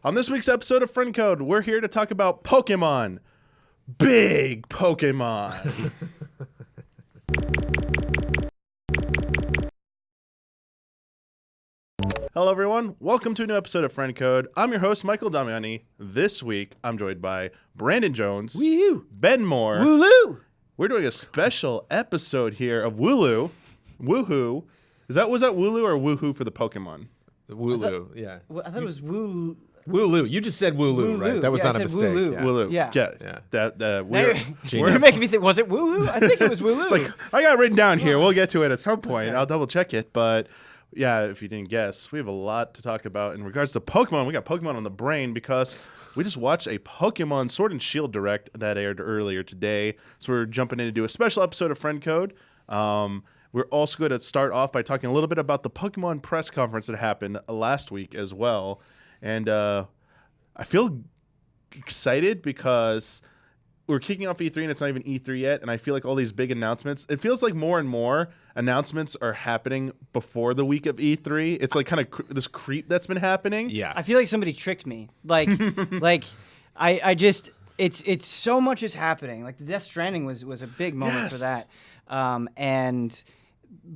On this week's episode of Friend Code, we're here to talk about Pokemon. Big Pokemon. Hello, everyone. Welcome to a new episode of Friend Code. I'm your host, Michael Damiani. This week, I'm joined by Brandon Jones, Woo-hoo. Ben Moore. Wooloo. We're doing a special episode here of Wooloo. Woohoo. Was that Wooloo or Woohoo for the Pokemon? Wooloo, yeah. Well, I thought it was Wooloo. Wooloo. You just said Wooloo, right? That was not a mistake. Wooloo. Yeah. Wooloo. Yeah. We're You're making me think, was it Woohoo? I think it was Wooloo. It's like, I got it written down here. We'll get to it at some point. Okay. I'll double check it. But yeah, if you didn't guess, we have a lot to talk about in regards to Pokemon. We got Pokemon on the brain because we just watched a Pokemon Sword and Shield Direct that aired earlier today. So we're jumping in to do a special episode of Friend Code. We're also going to start off by talking a little bit about the Pokemon press conference that happened last week as well. And I feel excited because we're kicking off E3 and it's not even E3 yet. And I feel like all these big announcements, it feels like more and more announcements are happening before the week of E3. It's like kind of this creep that's been happening. Yeah. I feel like somebody tricked me. I just, it's so much is happening. Like the Death Stranding was a big moment for that. And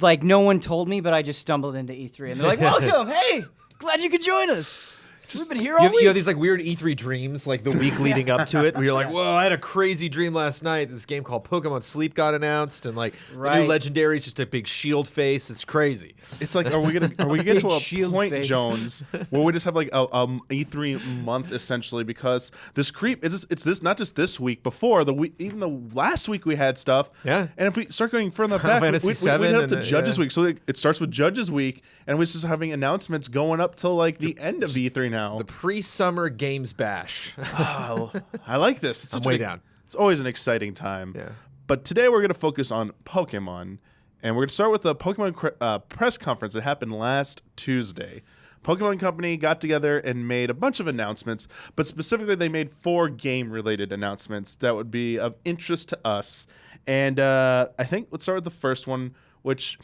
like no one told me, but I just stumbled into E3 and they're like, welcome, hey, glad you could join us. We've been here all week. You have these like weird E3 dreams, like the week leading up to it, where you're like, "Whoa, I had a crazy dream last night. This game called Pokemon Sleep got announced, and like the new legendaries, just a big shield face. It's crazy." It's like, are we get to a point, face. Jones, where we just have like a E3 month essentially because this creep it's this not just this week, before the week, even the last week we had stuff. Yeah. And if we start going further back, we hit up to Judges Week. So it starts with Judges Week, and we're just having announcements going up till like the end of E3 now. The pre-summer games bash. Oh, I like this. I'm way down. It's always an exciting time. Yeah. But today we're going to focus on Pokemon, and we're going to start with the Pokemon press conference that happened last Tuesday. Pokemon Company got together and made a bunch of announcements, but specifically they made 4 game-related announcements that would be of interest to us. And I think let's start with the first one, which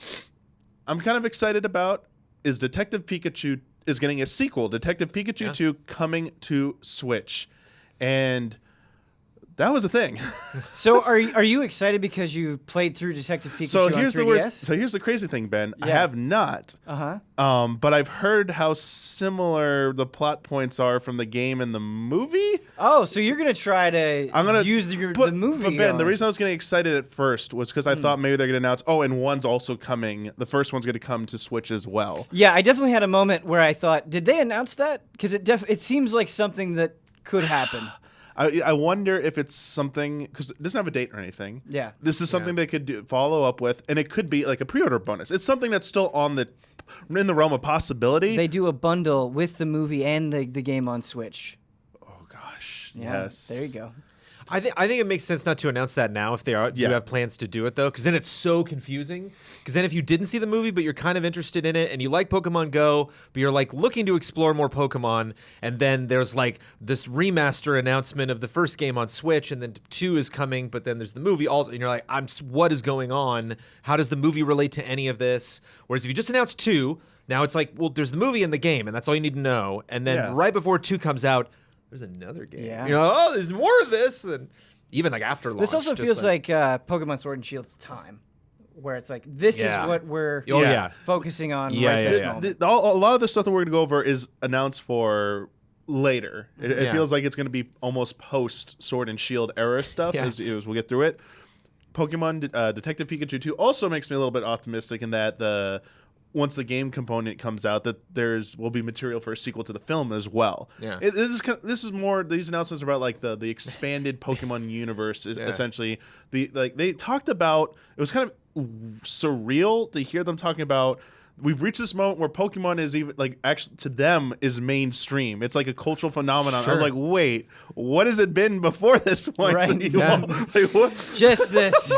I'm kind of excited about, is Detective Pikachu is getting a sequel, Detective Pikachu 2, coming to Switch. And that was a thing. So are you excited because you played through Detective Pikachu on 3DS? So here's the crazy thing, Ben. I have not. Uh-huh. But I've heard how similar the plot points are from the game and the movie. Oh, so you're going to try to use the movie. But Ben, the reason I was getting excited at first was because I thought maybe they're going to announce, and one's also coming. The first one's going to come to Switch as well. Yeah, I definitely had a moment where I thought, did they announce that? Because it seems like something that could happen. I wonder if it's something, because it doesn't have a date or anything. Yeah. This is something they could follow up with, and it could be like a pre-order bonus. It's something that's still in the realm of possibility. They do a bundle with the movie and the game on Switch. Oh, gosh. Yeah, Yes. there you go. I think it makes sense not to announce that now if they do have plans to do it, though, because then it's so confusing. Because then if you didn't see the movie, but you're kind of interested in it, and you like Pokemon Go, but you're like looking to explore more Pokemon, and then there's like this remaster announcement of the first game on Switch, and then 2 is coming, but then there's the movie also, and you're like, what is going on? How does the movie relate to any of this? Whereas if you just announced 2, now it's like, well, there's the movie and the game, and that's all you need to know. And then right before 2 comes out, there's another game. Yeah. You know, there's more of this. And even like after launch. This also feels like Pokemon Sword and Shield's time, where it's like, this is what we're focusing on this moment. A lot of the stuff that we're going to go over is announced for later. It feels like it's going to be almost post Sword and Shield era stuff as we'll get through it. Pokemon Detective Pikachu 2 also makes me a little bit optimistic in that once the game component comes out, that will be material for a sequel to the film as well. Yeah, this is more. These announcements are about like the expanded Pokemon universe. Essentially, they talked about. It was kind of surreal to hear them talking about. We've reached this moment where Pokemon is even like actually to them is mainstream. It's like a cultural phenomenon. Sure. I was like, wait, what has it been before this point? Right. Like, what? Just this.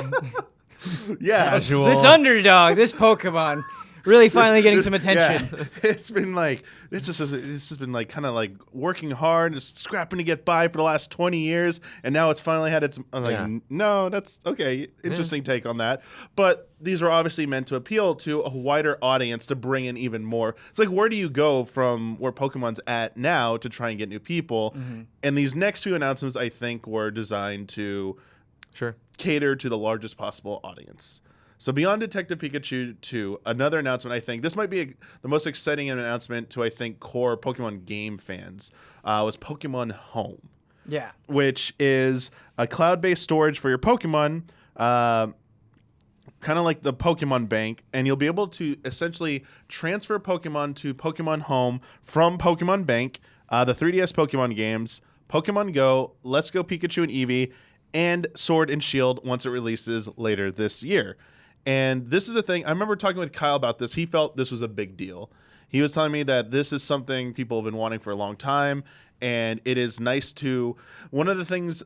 Yeah, this underdog, this Pokemon. really finally getting some attention. Yeah. It's been like it's just been like kind of like working hard, just scrapping to get by for the last 20 years, and now it's finally had its. I was like, no, that's okay. Interesting take on that. But these are obviously meant to appeal to a wider audience to bring in even more. It's like, where do you go from where Pokemon's at now to try and get new people? Mm-hmm. And these next few announcements, I think, were designed to cater to the largest possible audience. So beyond Detective Pikachu 2, another announcement, I think, this might be the most exciting announcement to, I think, core Pokemon game fans, was Pokemon Home. Yeah. Which is a cloud-based storage for your Pokemon, kind of like the Pokemon Bank, and you'll be able to essentially transfer Pokemon to Pokemon Home from Pokemon Bank, the 3DS Pokemon games, Pokemon Go, Let's Go Pikachu and Eevee, and Sword and Shield once it releases later this year. And this is a thing, I remember talking with Kyle about this. He felt this was a big deal. He was telling me that this is something people have been wanting for a long time, and it is nice to, one of the things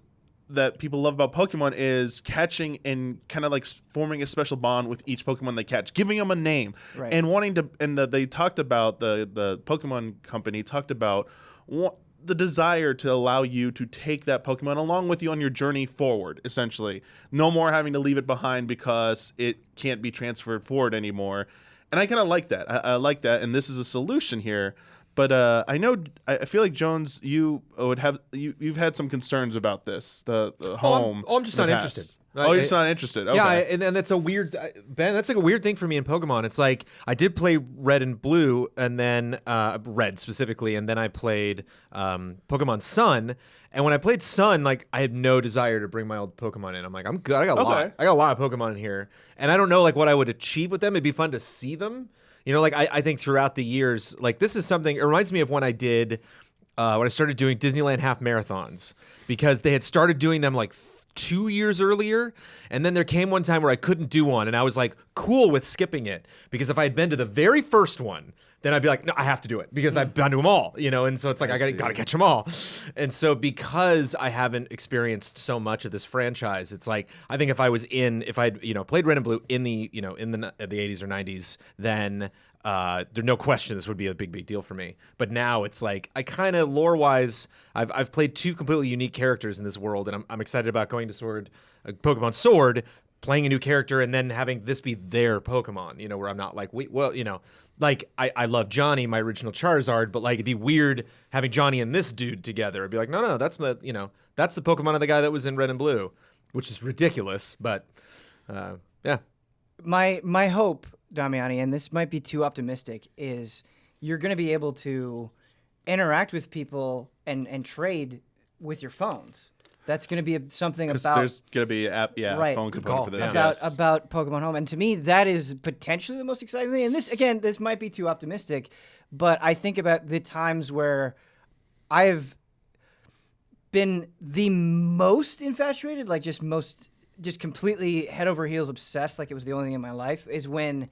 that people love about Pokemon is catching and kind of like forming a special bond with each Pokemon they catch, giving them a name, and wanting to, and they talked about, the Pokemon company talked about the desire to allow you to take that Pokemon along with you on your journey forward, essentially. No more having to leave it behind because it can't be transferred forward anymore. And I kind of like that. I like that, and this is a solution here. But I feel like, Jones, you've had some concerns about this, the home. I'm just not interested. Oh, you're just not interested. Okay. Yeah, and that's a weird, Ben. That's like a weird thing for me in Pokemon. It's like I did play Red and Blue, and then Red specifically, and then I played Pokemon Sun. And when I played Sun, like I had no desire to bring my old Pokemon in. I'm like, I'm good. I got a lot. I got a lot of Pokemon in here, and I don't know like what I would achieve with them. It'd be fun to see them. You know, like I think throughout the years, like this is something. It reminds me of when I did when I started doing Disneyland half marathons, because they had started doing them like 2 years earlier, and then there came one time where I couldn't do one, and I was like cool with skipping it, because if I had been to the very first one, then I'd be like, no, I have to do it because I've been to them all, you know. And so it's like I gotta catch them all. And so because I haven't experienced so much of this franchise, it's like I think if I'd played Red and Blue in the 80s or 90s, then there's no question this would be a big deal for me. But now it's like I kind of lore wise, I've played two completely unique characters in this world, and I'm excited about going to Pokemon Sword, playing a new character, and then having this be their Pokemon, you know, where I'm not like, like I love Johnny, my original Charizard, but like it'd be weird having Johnny and this dude together. I'd be like, no, that's the Pokemon of the guy that was in Red and Blue, which is ridiculous, but yeah. My hope, Damiani, and this might be too optimistic, is you're going to be able to interact with people and trade with your phones. That's going to be something about. There's going to be a phone component for this. About Pokemon Home, and to me, that is potentially the most exciting thing. And this might be too optimistic, but I think about the times where I've been the most infatuated, like just completely head over heels obsessed, like it was the only thing in my life, is when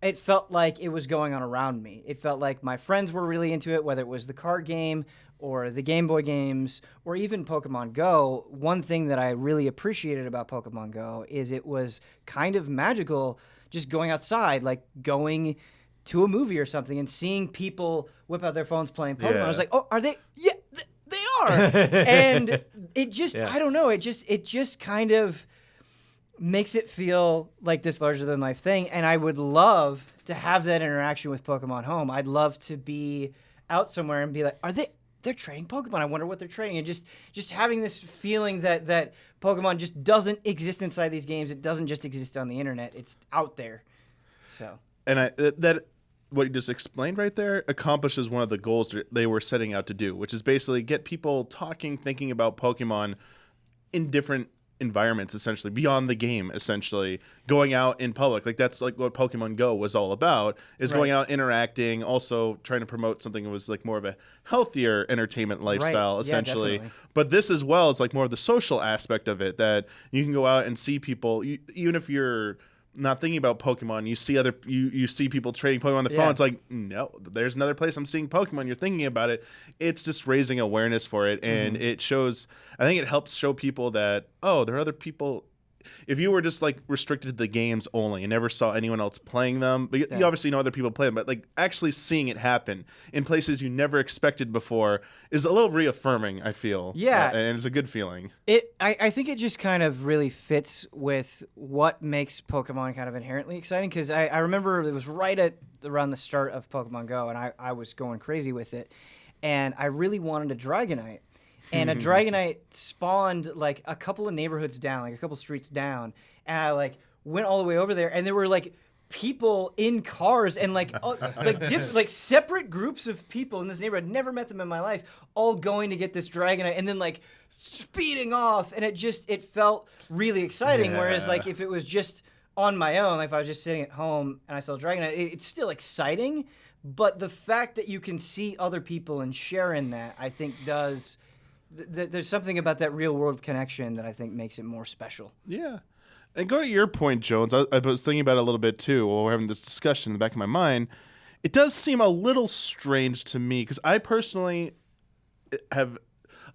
it felt like it was going on around me. It felt like my friends were really into it, whether it was the card game or the Game Boy games or even Pokemon Go. One thing that I really appreciated about Pokemon Go is it was kind of magical, just going outside, like going to a movie or something and seeing people whip out their phones playing Pokemon. I was like, oh, are they? Yeah, they are. And it just, I don't know, it just kind of makes it feel like this larger than life thing. And I would love to have that interaction with Pokemon Home. I'd love to be out somewhere and be like, they're trading Pokemon. I wonder what they're trading. And just having this feeling that Pokemon just doesn't exist inside these games. It doesn't just exist on the internet. It's out there. So. And that what you just explained right there accomplishes one of the goals they were setting out to do, which is basically get people talking, thinking about Pokemon in different environments, essentially beyond the game, essentially going out in public. Like that's like what Pokemon Go was all about, is going out, interacting, also trying to promote something that was like more of a healthier entertainment lifestyle, essentially. Yeah, but this as well is like more of the social aspect of it, that you can go out and see people, even if you're not thinking about Pokemon, you see people trading Pokemon on the phone. It's like, no, there's another place I'm seeing Pokemon. You're thinking about it. It's just raising awareness for it, and it shows. I think it helps show people that, oh, there are other people. if you were just like restricted to the games only and never saw anyone else playing them, but you obviously know other people play them, but like actually seeing it happen in places you never expected before is a little reaffirming, I feel. Yeah. And it's a good feeling. I think it just kind of really fits with what makes Pokemon kind of inherently exciting, because I remember it was around the start of Pokemon Go, and I was going crazy with it, and I really wanted a Dragonite. And a Dragonite spawned like a couple of neighborhoods down, like a couple streets down, and I like went all the way over there, and there were like people in cars and like like separate groups of people in this neighborhood. Never met them in my life, all going to get this Dragonite, and then like speeding off, and it felt really exciting. Yeah. Whereas like if it was just on my own, like if I was just sitting at home and I saw a Dragonite, it's still exciting. But the fact that you can see other people and share in that, I think does. There's something about that real world connection that I think makes it more special. Yeah. And go to your point, Jones. I was thinking about it a little bit too while we're having this discussion in the back of my mind. It does seem a little strange to me because I personally have,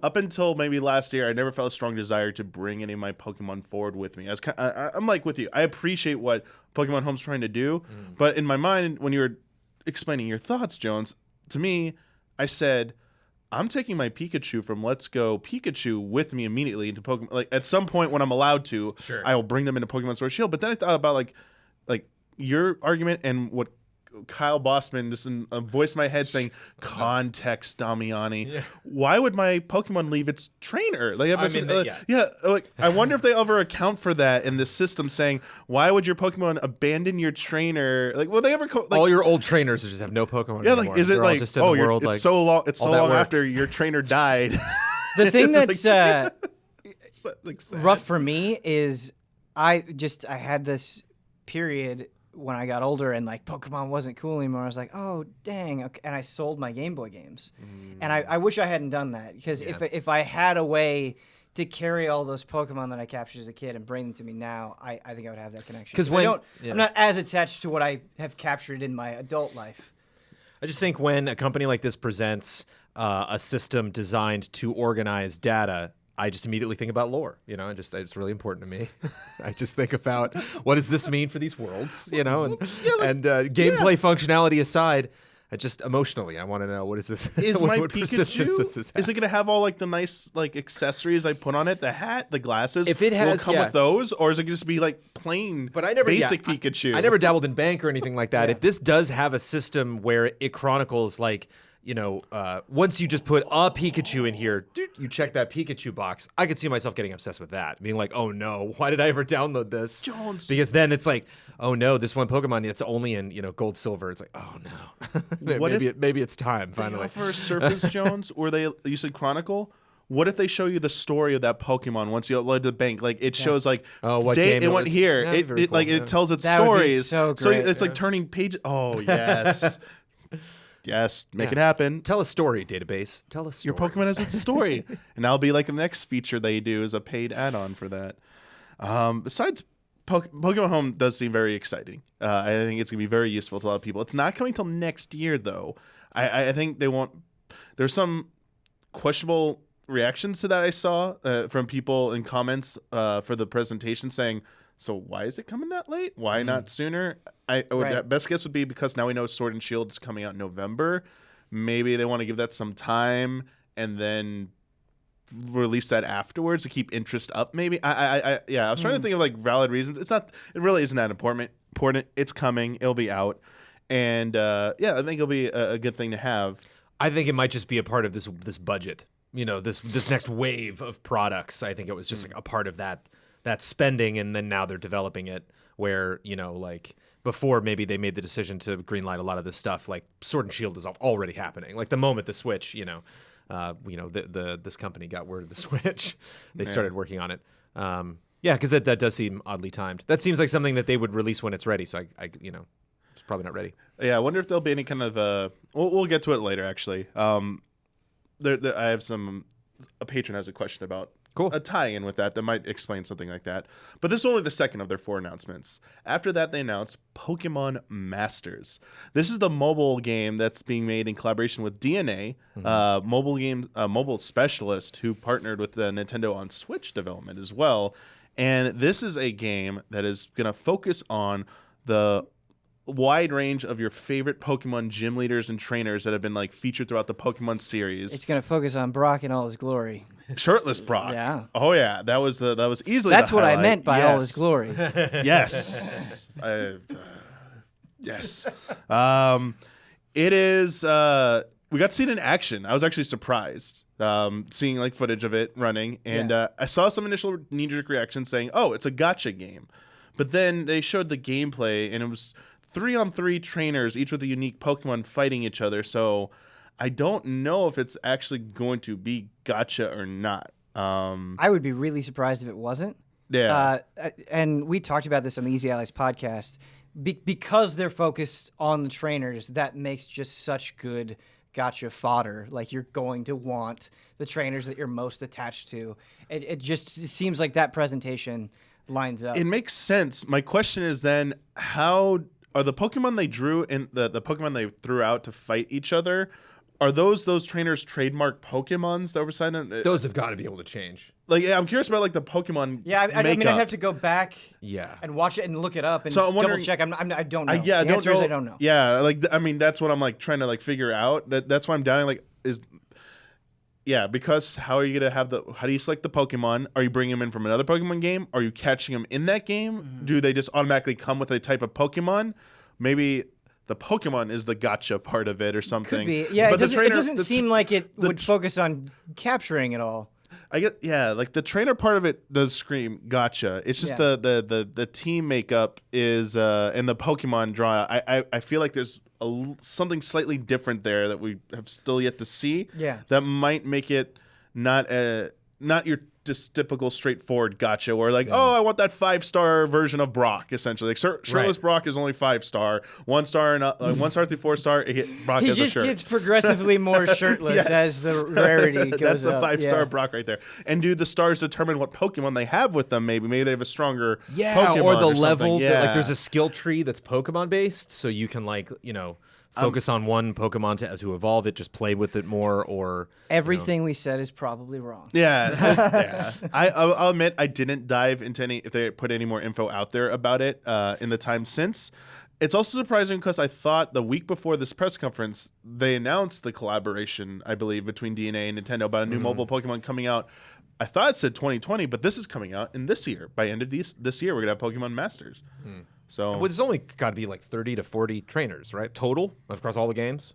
up until maybe last year, I never felt a strong desire to bring any of my Pokemon forward with me. I'm like with you. I appreciate what Pokemon Home's trying to do, but in my mind, when you were explaining your thoughts, Jones, to me, I said, I'm taking my Pikachu from Let's Go Pikachu with me immediately into Pokemon. Like at some point when I'm allowed to, I will bring them into Pokemon Sword and Shield. But then I thought about like your argument and what Kyle Bossman just in a voice in my head saying context, Damiani. Yeah. Why would my Pokemon leave its trainer? Like, I wonder if they ever account for that in this system, saying why would your Pokemon abandon your trainer? Like, will they ever? All your old trainers just have no Pokemon. Yeah, anymore. like is it They're like just in the world, it's so long? It's so long after your trainer died. The thing that's like rough for me is I had this period when I got older and like Pokemon wasn't cool anymore. I was like, oh dang, okay. And I sold my Game Boy games, and I wish I hadn't done that, because if I had a way to carry all those Pokemon that I captured as a kid and bring them to me now, I think I would have that connection. Because I'm not as attached to what I have captured in my adult life. I just think when a company like this presents a system designed to organize data, I just immediately think about lore. You know, it's really important to me. I just think about what does this mean for these worlds, you know, and gameplay functionality aside, I just emotionally, I want to know what is this? Is what my persistence Pikachu? Is it going to have all like the nice like accessories I put on it? The hat, the glasses. If it has, will come with those, or is it just be like plain? But I never basic Pikachu. I never dabbled in bank or anything like that. If this does have a system where it chronicles like, you know, once you just put a Pikachu in here, you check that Pikachu box. I could see myself getting obsessed with that, being like, oh no, why did I ever download this? Jones. Because then it's like, oh no, this one Pokemon, it's only in, you know, gold, silver. It's like, oh no, maybe it's time finally. They offer a Surface, Jones, or you said Chronicle. What if they show you the story of that Pokemon once you upload to the bank? Like it shows like what day game it went here. Yeah, It cool, it tells its That would be stories. so So great. it's like turning pages. Oh yes. Yes, make it happen. Tell a story, database. Tell a story. Your Pokemon has its story. And that'll be like the next feature they do is a paid add-on for that. Besides, Pokemon Home does seem very exciting. I think it's going to be very useful to a lot of people. It's not coming till next year, though. I think they won't... There's some questionable reactions to that I saw from people in comments for the presentation saying, so why is it coming that late? Why not sooner? Best guess would be because now we know Sword and Shield is coming out in November. Maybe they want to give that some time and then release that afterwards to keep interest up. Maybe I was trying to think of like valid reasons. It really isn't that important. It's coming. It'll be out, and I think it'll be a good thing to have. I think it might just be a part of this budget. You know, this next wave of products. I think it was just like a part of that spending, and then now they're developing it where, you know, like before maybe they made the decision to greenlight a lot of this stuff, like Sword and Shield is already happening. Like the moment the Switch, this company got word of the Switch, they started working on it. Because that does seem oddly timed. That seems like something that they would release when it's ready. So it's probably not ready. Yeah, I wonder if there'll be any kind of we'll get to it later actually. I have a patron has a question about a tie-in with that might explain something like that. But this is only the second of their 4 announcements. After that, they announced Pokemon Masters. This is the mobile game that's being made in collaboration with DNA, mobile specialist who partnered with Nintendo on Switch development as well. And this is a game that is going to focus on the wide range of your favorite Pokemon gym leaders and trainers that have been like featured throughout the Pokemon series. It's going to focus on Brock in all his glory. Shirtless Brock. Yeah. Oh yeah, that was easily. That's the what highlight. I meant by all his glory. Yes. Yes. It is. We got to see it in action. I was actually surprised seeing like footage of it running, and I saw some initial knee-jerk reactions saying, "Oh, it's a gacha game," but then they showed the gameplay, and it was 3-on-3 trainers, each with a unique Pokemon fighting each other. So I don't know if it's actually going to be gacha or not. I would be really surprised if it wasn't. Yeah. And we talked about this on the Easy Allies podcast. Because they're focused on the trainers, that makes just such good gacha fodder. Like, you're going to want the trainers that you're most attached to. It just seems like that presentation lines up. It makes sense. My question is then, how are the Pokemon they drew in the Pokemon they threw out to fight each other? Are those trainers' trademark Pokemons that were signed in? Those have got to be able to change. Like, I'm curious about like the Pokemon. Yeah, I mean, I'd have to go back. Yeah. And watch it and look it up and So I'm double wondering- check. I don't know. I The answer is I don't know. Yeah, like I mean, that's what I'm like trying to like figure out. That's why I'm doubting. Like, because how are you gonna have how do you select the Pokemon? Are you bringing them in from another Pokemon game? Are you catching them in that game? Mm-hmm. Do they just automatically come with a type of Pokemon? Maybe the Pokemon is the gacha part of it or something. Could be. Yeah, But it doesn't seem like it would focus on capturing it all. I get like the trainer part of it does scream gotcha. It's just the team makeup is and the Pokemon draw. I feel like there's something slightly different there that we have still yet to see. Yeah. That might make it not your just typical straightforward gotcha where like, oh, I want that 5-star version of Brock essentially. Like shirtless Brock is only 5-star. 1-star and 1 star through 4-star. Brock He has a just shirt. gets progressively more shirtless Yes. as the rarity goes That's the up. 5-star Brock right there. And do the stars determine what Pokemon they have with them? Maybe they have a stronger Pokemon or the something. level. Yeah. Like, there's a skill tree that's Pokemon based, so you can focus on one Pokemon to evolve it, just play with it more, or Everything we said is probably wrong. Yeah. I'll admit I didn't dive into if they put any more info out there about it in the time since. It's also surprising because I thought the week before this press conference, they announced the collaboration, I believe, between DNA and Nintendo about a new mobile Pokemon coming out. I thought it said 2020, but this is coming out in this year. By end of this year, we're going to have Pokemon Masters. So there's only got to be like 30 to 40 trainers, right? Total across all the games.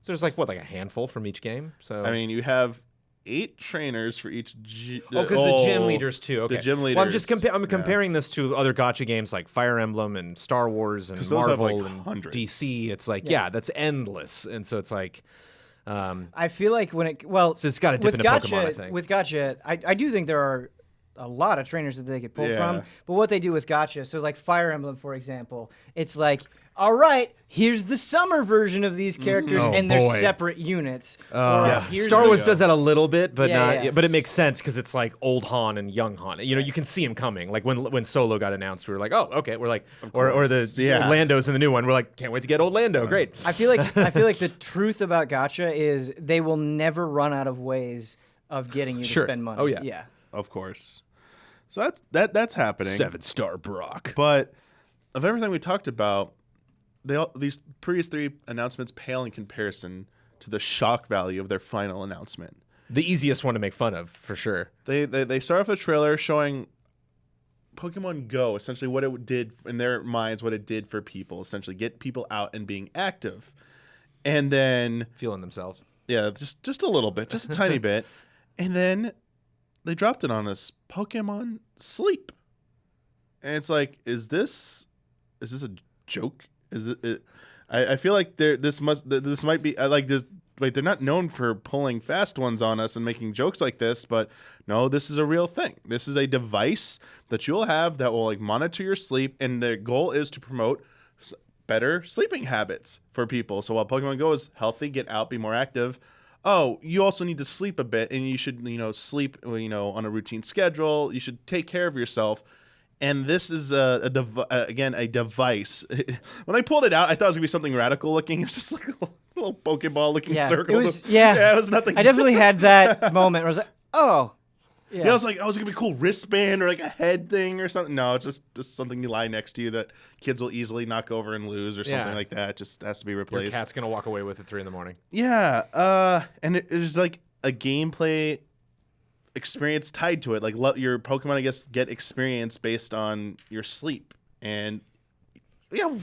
So there's like a handful from each game. So I mean, you have 8 trainers for each. because the gym leaders too. Okay, The gym leaders. Well, I'm just comparing this to other gacha games like Fire Emblem and Star Wars and 'Cause those have, Marvel like, and hundreds. DC. It's like that's endless, and so it's like. I feel like so it's got to dip with into gacha, Pokemon, I think. With gacha, I do think there are a lot of trainers that they could pull Yeah. from. But what they do with gacha, so like Fire Emblem, for example, it's like, all right, here's the summer version of these characters, Oh, and they're boy. separate units. Or here's Star the- Wars does that a little bit, but Yeah. not. But it makes sense because it's like old Han and young Han. You can see him coming. Like when Solo got announced, we were like, oh, okay. We're like, or the Lando's in the new one. We're like, can't wait to get old Lando. Great. I feel like the truth about gacha is they will never run out of ways of getting you to spend money. Oh, yeah. Yeah. Of course. So that's happening. 7-star Brock. But of everything we talked about, these previous 3 announcements pale in comparison to the shock value of their final announcement. The easiest one to make fun of, for sure. They start off a trailer showing Pokemon Go, essentially what it did in their minds, what it did for people, essentially get people out and being active. And then Feeling themselves. yeah, just a little bit, just a tiny bit. And then they dropped it on us, Pokemon Sleep. And it's like, is this a joke? Is it I feel like this might be like this. Like, they're not known for pulling fast ones on us and making jokes like this, but no, this is a real thing. This is a device that you'll have that will like monitor your sleep, and their goal is to promote better sleeping habits for people. So while Pokemon Go is healthy, get out, be more active. Oh, you also need to sleep a bit, and you should sleep on a routine schedule. You should take care of yourself. And this is a device. When I pulled it out, I thought it was gonna be something radical looking. It was just like a little Pokeball looking circle. It was it was nothing. I definitely had that moment where I was like, oh, Yeah. You know, it's like, oh, it's gonna be a cool wristband or like a head thing or something. No, it's just something you lie next to you that kids will easily knock over and lose or something like that. It just has to be replaced. Your cat's gonna walk away with at 3 a.m. Yeah, and it is like a gameplay experience tied to it. Like your Pokemon, I guess, get experience based on your sleep. And yeah,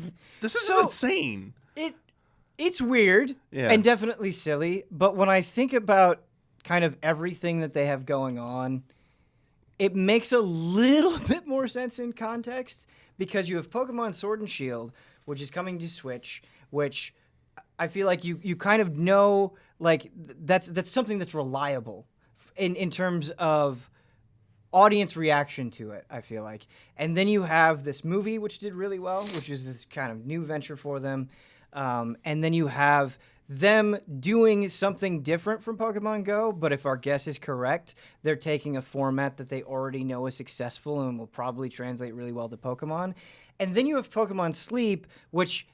this is insane. It's weird and definitely silly, but when I think about kind of everything that they have going on, it makes a little bit more sense in context because you have Pokemon Sword and Shield, which is coming to Switch, which I feel like you kind of know, like that's something that's reliable in terms of audience reaction to it, I feel like. And then you have this movie, which did really well, which is this kind of new venture for them. And then you have them doing something different from Pokemon Go, but if our guess is correct, they're taking a format that they already know is successful and will probably translate really well to Pokemon. And then you have Pokemon Sleep, which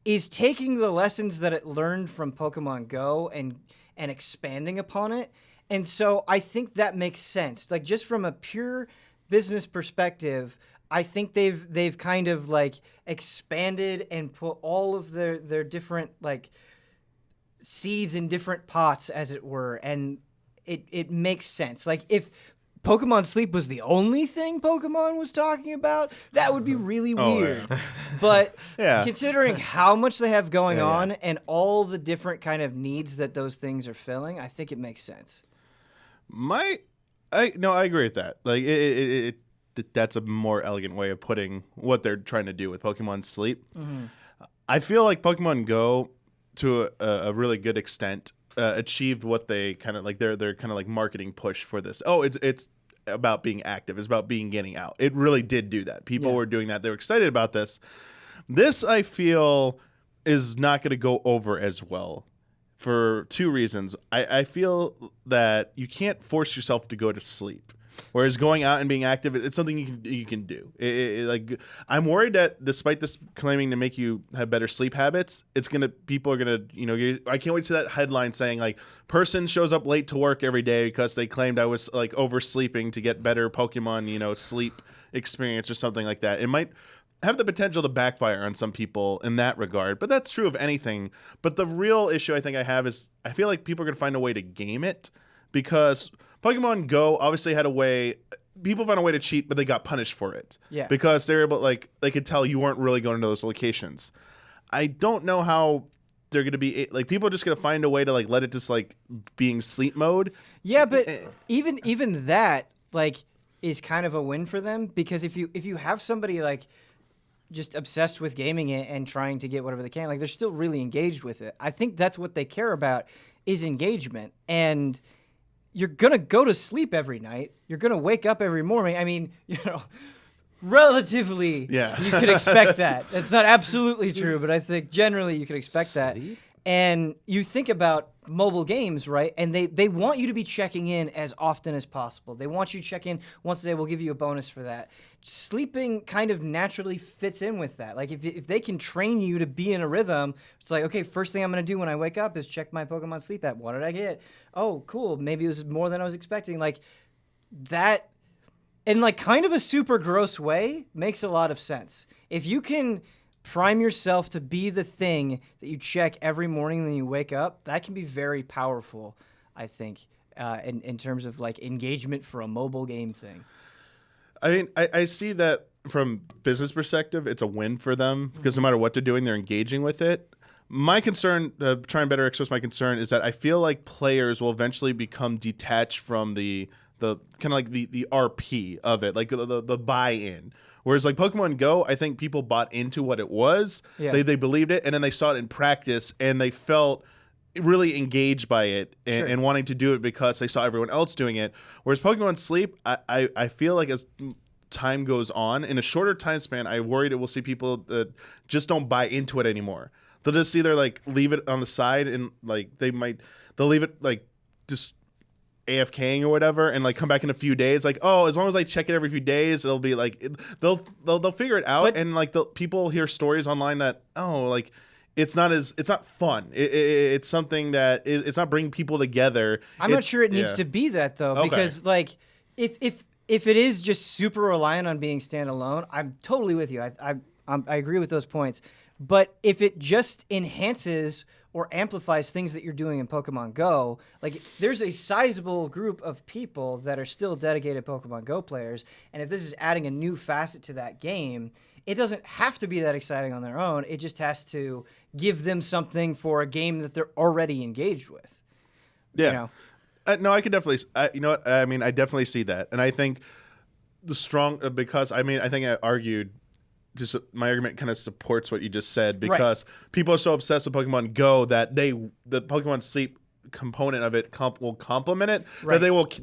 is taking the lessons that it learned from Pokemon Go and expanding upon it. And so I think that makes sense. Like, just from a pure business perspective, I think they've kind of like expanded and put all of their different like seeds in different pots, as it were, and it makes sense. Like, if Pokemon Sleep was the only thing Pokemon was talking about, that would be really weird. But considering how much they have going on and all the different kind of needs that those things are filling, I think it makes sense. I agree with that. Like that's a more elegant way of putting what they're trying to do with Pokemon Sleep. Mm-hmm. I feel like Pokemon Go, to a really good extent, achieved what they kind of like their kind of like marketing push for this. Oh, it's about being active. It's about getting out. It really did do that. People were doing that. They were excited about this. This, I feel, is not going to go over as well for two reasons. I feel that you can't force yourself to go to sleep. Whereas going out and being active, it's something you can do. Like, I'm worried that despite this claiming to make you have better sleep habits, people are gonna, I can't wait to see that headline saying like, person shows up late to work every day because they claimed I was like oversleeping to get better Pokemon, sleep experience or something like that. It might have the potential to backfire on some people in that regard, but that's true of anything. But the real issue I think I have is I feel like people are gonna find a way to game it, because Pokemon Go obviously had a way. People found a way to cheat, but they got punished for it. Yeah. Because they were able, like, they could tell you weren't really going to those locations. I don't know how they're going to be, like, people are just going to find a way to, like, let it just, like, be in sleep mode. Yeah, but even that, like, is kind of a win for them, because if you have somebody, like, just obsessed with gaming it and trying to get whatever they can, like, they're still really engaged with it. I think that's what they care about, is engagement. And you're going to go to sleep every night. You're going to wake up every morning. I mean, relatively, you could expect that. That's not absolutely true, but I think generally you could expect that. And you think about mobile games, right? And they want you to be checking in as often as possible. They want you to check in once a day. We'll give you a bonus for that. Sleeping kind of naturally fits in with that. Like, if they can train you to be in a rhythm, it's like, okay, first thing I'm going to do when I wake up is check my Pokemon Sleep app. What did I get? Oh, cool. Maybe this is more than I was expecting. Like, that, in like kind of a super gross way, makes a lot of sense. If you can prime yourself to be the thing that you check every morning when you wake up, that can be very powerful, I think, in terms of like engagement for a mobile game thing. I mean, I see that from business perspective, it's a win for them, because no matter what they're doing, they're engaging with it. My concern, try and better express my concern, is that I feel like players will eventually become detached from the kind of like the RP of it, like the buy-in. Whereas like Pokemon Go, I think people bought into what it was. Yeah. They believed it, and then they saw it in practice, and they felt really engaged by it and wanting to do it because they saw everyone else doing it. Whereas Pokemon Sleep, I feel like as time goes on, in a shorter time span, I worried it will see people that just don't buy into it anymore. They'll just either like leave it on the side, and like they'll leave it like just AFKing or whatever, and like come back in a few days, like, oh, as long as I check it every few days, it'll be like they'll figure it out. And like people hear stories online that, oh, like it's not fun. It's something that it's not bringing people together. I'm not sure it needs to be that though, because like if it is just super reliant on being standalone, I'm totally with you. I agree with those points. But if it just enhances or amplifies things that you're doing in Pokemon Go, like there's a sizable group of people that are still dedicated Pokemon Go players, and if this is adding a new facet to that game, it doesn't have to be that exciting on their own. It just has to give them something for a game that they're already engaged with. Yeah. You know? No, I can definitely. You know what? I mean, I definitely see that, and I think because I think I argued. My argument kind of supports what you just said because people are so obsessed with Pokemon Go that the Pokemon Sleep component of it will complement it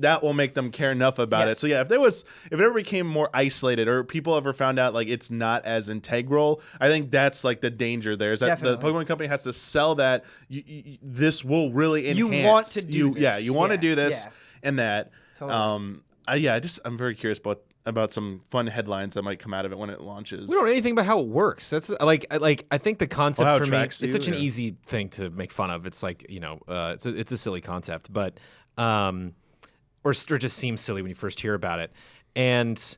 that will make them care enough about it. So yeah, if it ever became more isolated or people ever found out like it's not as integral, I think that's like the danger there is that the Pokemon company has to sell that this will really enhance. You want to do this. Yeah, you want to do this and that. Totally. I'm very curious about some fun headlines that might come out of it when it launches. We don't know anything about how it works. That's like I think the concept for me, it's such an easy thing to make fun of. It's like, you know, it's a silly concept, but or just seems silly when you first hear about it. And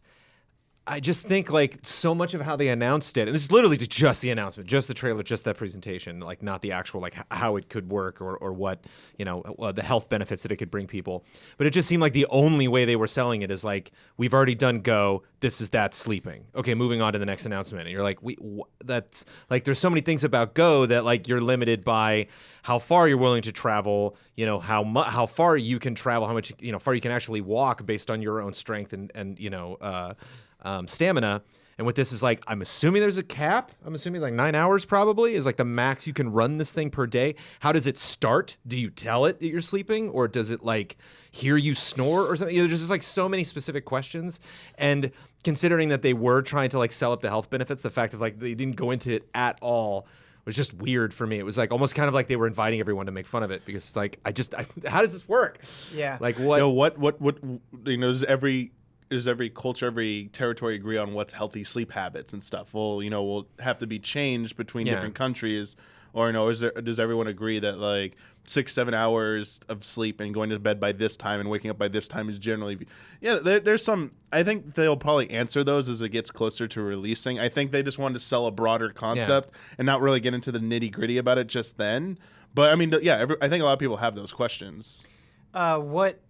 I just think like so much of how they announced it, and this is literally just the announcement, just the trailer, just that presentation, like not the actual like how it could work or what, you know, the health benefits that it could bring people. But it just seemed like the only way they were selling it is like, we've already done Go, this is that sleeping. Okay, moving on to the next announcement. And you're like, that's like, there's so many things about Go that like you're limited by how far you're willing to travel, you know, how far you can travel, how much, you know, far you can actually walk based on your own strength and you know, stamina. And what this is like, I'm assuming there's a cap. I'm assuming like 9 hours probably is like the max you can run this thing per day. How does it start? Do you tell it that you're sleeping, or does it like hear you snore or something? You know, there's just like so many specific questions. And considering that they were trying to like sell up the health benefits, the fact of like they didn't go into it at all was just weird for me. It was like almost kind of like they were inviting everyone to make fun of it because like how does this work? Yeah. Like what? You know, does every culture, every territory agree on what's healthy sleep habits and stuff? Well, you know, will have to be changed between different countries, or you know, does everyone agree that like 6-7 hours of sleep and going to bed by this time and waking up by this time is generally, there's some. I think they'll probably answer those as it gets closer to releasing. I think they just wanted to sell a broader concept and not really get into the nitty gritty about it just then. But I mean, I think a lot of people have those questions. What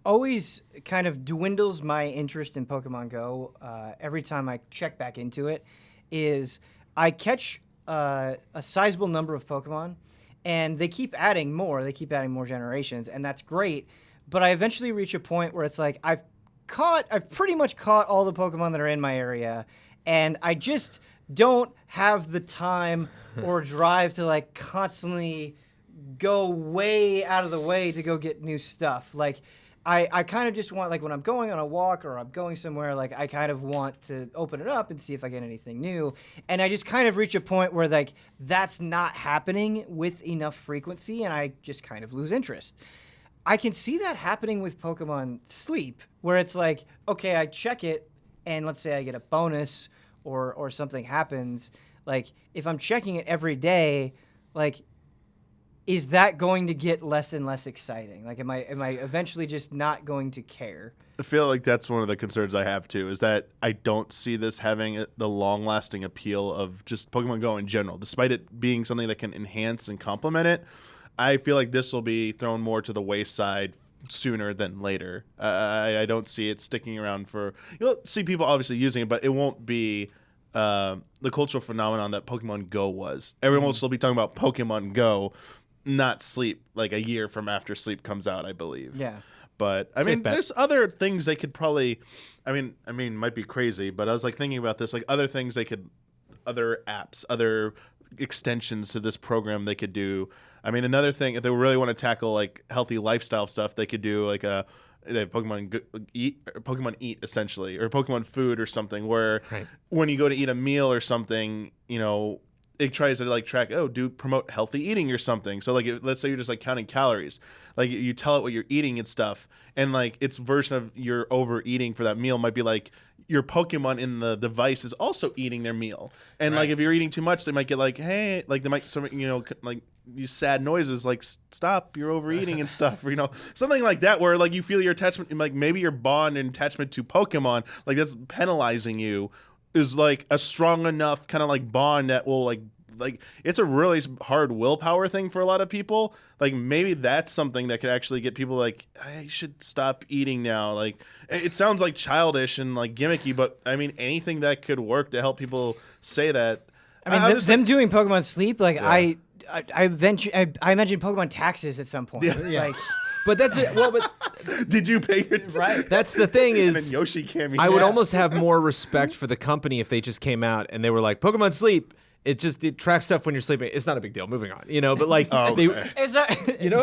always kind of dwindles my interest in Pokemon Go every time I check back into it is I catch a sizable number of Pokemon, and they keep adding more. They keep adding more generations, and that's great. But I eventually reach a point where it's like I've pretty much caught all the Pokemon that are in my area, and I just don't have the time or drive to like constantly go way out of the way to go get new stuff. Like I kind of just want, like when I'm going on a walk or I'm going somewhere, like I kind of want to open it up and see if I get anything new. And I just kind of reach a point where like that's not happening with enough frequency, and I just kind of lose interest. I can see that happening with Pokemon Sleep, where it's like, okay, I check it, and let's say I get a bonus or something happens. Like if I'm checking it every day, like, is that going to get less and less exciting? Like, am I eventually just not going to care? I feel like that's one of the concerns I have too, is that I don't see this having the long-lasting appeal of just Pokemon Go in general. Despite it being something that can enhance and complement it, I feel like this will be thrown more to the wayside sooner than later. I don't see it sticking around for... You'll see people obviously using it, but it won't be the cultural phenomenon that Pokemon Go was. Everyone will still be talking about Pokemon Go, not Sleep, like a year from after Sleep comes out, I believe. Yeah. But I mean, there's other things they could probably, I mean, might be crazy, but I was like thinking about this, like other things other apps, other extensions to this program they could do. I mean, another thing, if they really want to tackle like healthy lifestyle stuff, they could do like Pokemon Eat essentially, or Pokemon Food or something, where when you go to eat a meal or something, you know, it tries to like track, promote healthy eating or something. So like, let's say you're just like counting calories, like you tell it what you're eating and stuff, and like its version of your overeating for that meal might be like your Pokemon in the device is also eating their meal. And like if you're eating too much, they might get like, hey, like they might like use sad noises like stop, you're overeating and stuff, or something like that, where like you feel your attachment, like maybe your bond and attachment to Pokemon, like that's penalizing you, is like a strong enough kind of like bond that will like it's a really hard willpower thing for a lot of people. Like maybe that's something that could actually get people like, I should stop eating now. Like it sounds like childish and like gimmicky, but I mean anything that could work to help people say that. I mean, them doing Pokemon Sleep, like I imagine Pokemon taxes at some point. Yeah. Like, but that's it. Well, but did you pay your right? That's the thing is, and then Yoshi came. I would almost have more respect for the company if they just came out and they were like, Pokemon Sleep. It tracks stuff when you're sleeping. It's not a big deal. Moving on, but like it's not,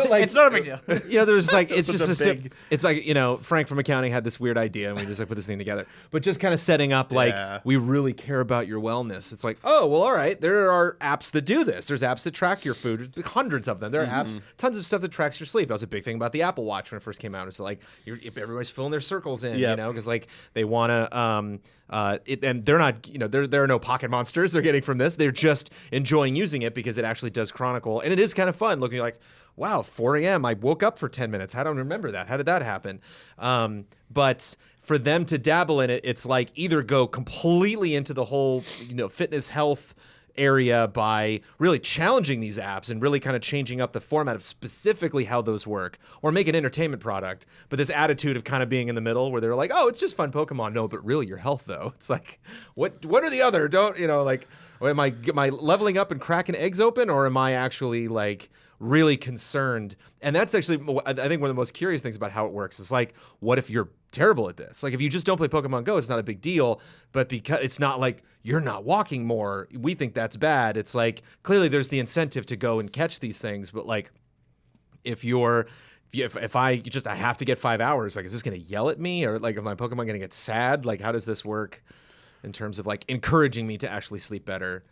like it's not a big deal. There's like it's just it's like Frank from accounting had this weird idea and we just like put this thing together. But just kind of setting up like we really care about your wellness. It's like, oh well, all right. There are apps that do this. There's apps that track your food. There's hundreds of them. There are apps, tons of stuff that tracks your sleep. That was a big thing about the Apple Watch when it first came out. It's like everybody's filling their circles in, because like they want to. And they're not, there are no pocket monsters they're getting from this. They're just enjoying using it because it actually does chronicle. And it is kind of fun looking like, wow, 4 a.m. I woke up for 10 minutes. I don't remember that. How did that happen? But for them to dabble in it, it's like either go completely into the whole, fitness health area by really challenging these apps and really kind of changing up the format of specifically how those work, or make an entertainment product. But this attitude of kind of being in the middle where they're like, oh, it's just fun Pokemon. No, but really your health though. It's like, what are the other? Don't, like, am I leveling up and cracking eggs open, or am I actually like really concerned? And that's actually, I think, one of the most curious things about how it works is like, what if you're terrible at this? Like if you just don't play Pokemon Go, it's not a big deal, but because it's not like you're not walking more, we think that's bad. It's like clearly there's the incentive to go and catch these things, but like if I have to get 5 hours, like is this going to yell at me, or like is my Pokemon going to get sad? Like how does this work in terms of like encouraging me to actually sleep better?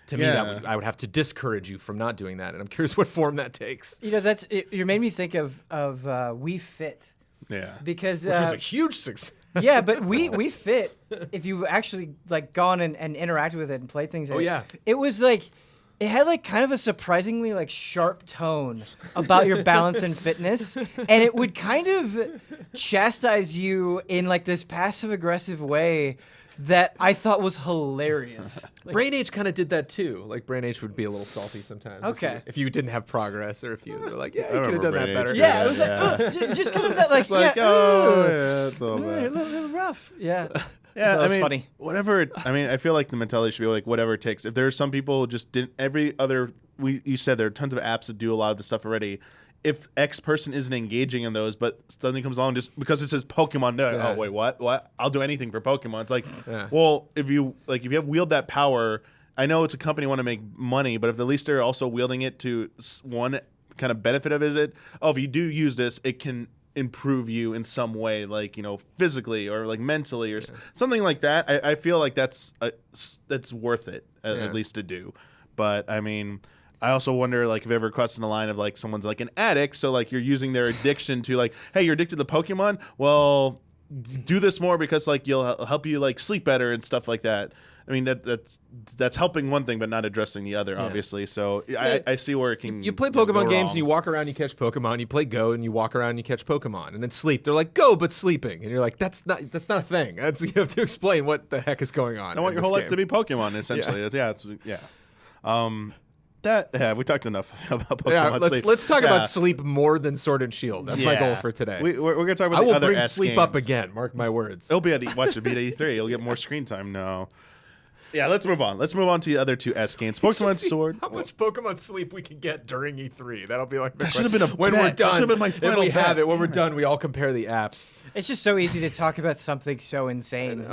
To me, I would have to discourage you from not doing that, and I'm curious what form that takes. That's it. You made me think of We Fit. Yeah, because which was a huge success. Yeah, but we Fit. If you've actually like gone and interacted with it and played things, it was like it had like kind of a surprisingly like sharp tone about your balance and fitness, and it would kind of chastise you in like this passive aggressive way that I thought was hilarious. Like, Brain Age kind of did that too. Like Brain Age would be a little salty sometimes. Okay. If you didn't have progress, or if you were like, yeah, you could have done that better. Yeah, it was like, just kind of that like, it's a little rough. Yeah. Yeah, that was funny. Whatever. I feel like the mentality should be like whatever it takes. If there's some people who just didn't, you said there are tons of apps that do a lot of the stuff already. If X person isn't engaging in those, but suddenly comes along just because it says Pokemon, oh wait, what? I'll do anything for Pokemon. It's like, well, if you have wield that power, I know it's a company want to make money, but if at least they're also wielding it to one kind of benefit of it, if you do use this, it can improve you in some way, like physically or like mentally or something like that. I feel like that's worth it at least to do. But I mean, I also wonder, like, if you ever crossed in the line of, like, someone's, like, an addict, so, like, you're using their addiction to, like, hey, you're addicted to Pokemon? Well, do this more because, like, you'll help you, like, sleep better and stuff like that. I mean, that's helping one thing but not addressing the other, obviously. So I see where it can You play Pokemon games and you walk around and you catch Pokemon. You play Go and you walk around and you catch Pokemon. And then sleep. They're like, Go, but sleeping. And you're like, that's not a thing. You have to explain what the heck is going on. I want your whole life to be Pokemon, essentially. We talked enough about Pokemon sleep. Let's talk about sleep more than Sword and Shield. That's my goal for today. We're going to talk about the other S games. I will bring sleep up again, mark my words. It'll be at E3. You'll get more screen time now. Yeah, let's move on. Let's move on to the other two S games. Pokemon Sword. How much Pokemon sleep we can get during E3. That'll be like that should have been when we're done. That should have been my final bet. Have it. When we're done, we all compare the apps. It's just so easy to talk about something so insane.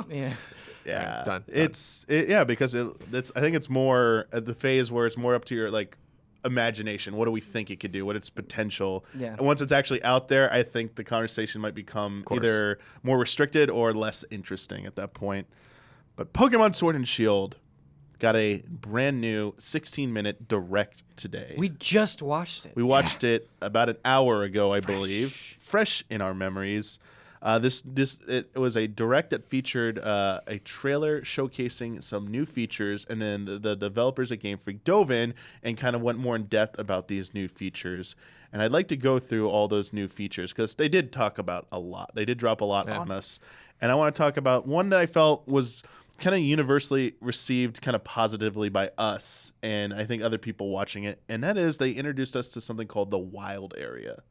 Yeah, done. Because I think it's more at the phase where it's more up to your like imagination. What do we think it could do? What its potential? Yeah. And once it's actually out there, I think the conversation might become either more restricted or less interesting at that point. But Pokemon Sword and Shield got a brand new 16-minute direct today. We just watched it. We watched it about an hour ago, I believe. Fresh in our memories. It was a direct that featured a trailer showcasing some new features, and then the developers at Game Freak dove in and kind of went more in depth about these new features. And I'd like to go through all those new features because they did talk about a lot. They did drop a lot on us, and I want to talk about one that I felt was kind of universally received kind of positively by us and I think other people watching it, and that is they introduced us to something called the wild area,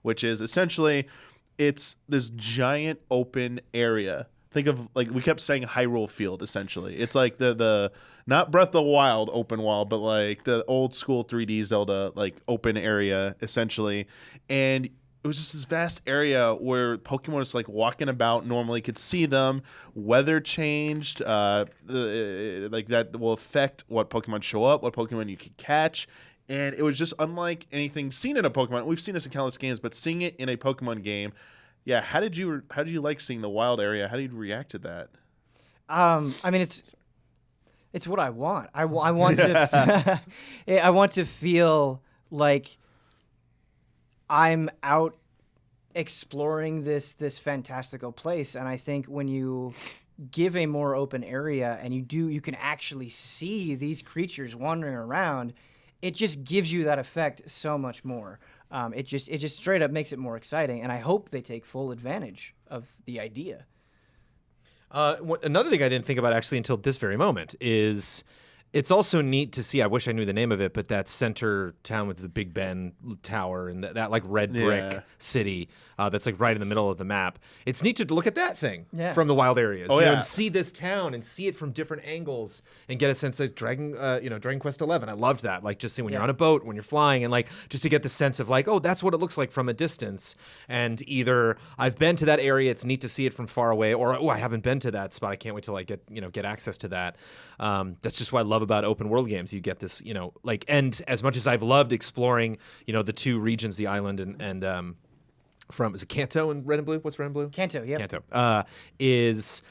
which is essentially it's this giant open area. Think of, like, we kept saying Hyrule Field, essentially. It's like the not Breath of the Wild open world, but like the old school 3D Zelda like open area, essentially. And it was just this vast area where Pokemon was like walking about normally, could see them. Weather changed, like that will affect what Pokemon show up, what Pokemon you can catch. And it was just unlike anything seen in a Pokemon. We've seen this in countless games, but seeing it in a Pokemon game, yeah. How did you like seeing the wild area? How did you react to that? I mean, it's what I want. I want to I want to feel like I'm out exploring this fantastical place, and I think when you give a more open area and you can actually see these creatures wandering around, it just gives you that effect so much more. It just straight up makes it more exciting, and I hope they take full advantage of the idea. Another thing I didn't think about actually until this very moment is it's also neat to see, I wish I knew the name of it, but that center town with the Big Ben Tower and that like red brick city that's like right in the middle of the map. It's neat to look at that thing from the wild areas, and see this town and see it from different angles and get a sense of Dragon Quest XI. I loved that, like just seeing when you're on a boat, when you're flying, and like just to get the sense of like, oh, that's what it looks like from a distance. And either I've been to that area, it's neat to see it from far away, or oh, I haven't been to that spot, I can't wait till I get access to that. That's just what I love about open world games. You get this, like, and as much as I've loved exploring, the two regions, the island and from, is it Kanto and Red and Blue? What's Red and Blue? Kanto, yeah. Kanto. Is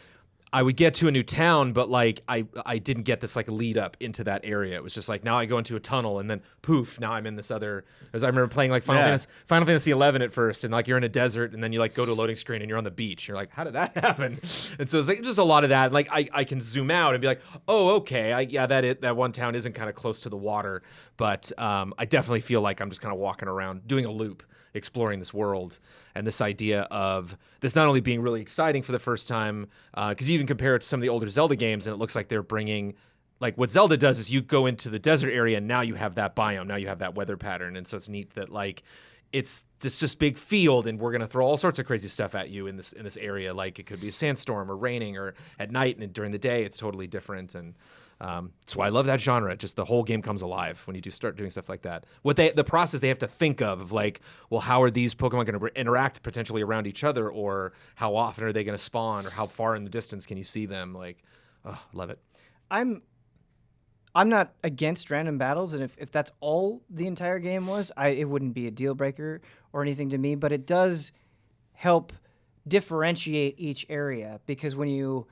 I would get to a new town, but like I didn't get this like lead up into that area. It was just like now I go into a tunnel and then poof, now I'm in this other. As I remember playing like Final Fantasy 11 at first, and like you're in a desert and then you like go to a loading screen and you're on the beach. You're like, how did that happen? And so it's like just a lot of that. Like I can zoom out and be like, oh, okay, that one town isn't kind of close to the water, but I definitely feel like I'm just kind of walking around doing a loop, exploring this world. And this idea of this not only being really exciting for the first time, because you even compare it to some of the older Zelda games, and it looks like they're bringing, like what Zelda does is you go into the desert area, and now you have that biome, now you have that weather pattern, and so it's neat that like it's this big field, and we're gonna throw all sorts of crazy stuff at you in this area. Like it could be a sandstorm or raining, or at night, and during the day it's totally different. And that's why I love that genre. Just the whole game comes alive when you start doing stuff like that. The process they have to think of like, well, how are these Pokemon going to interact potentially around each other, or how often are they going to spawn, or how far in the distance can you see them? Like, oh, love it. I'm not against random battles, and if that's all the entire game was, it wouldn't be a deal breaker or anything to me. But it does help differentiate each area, because when you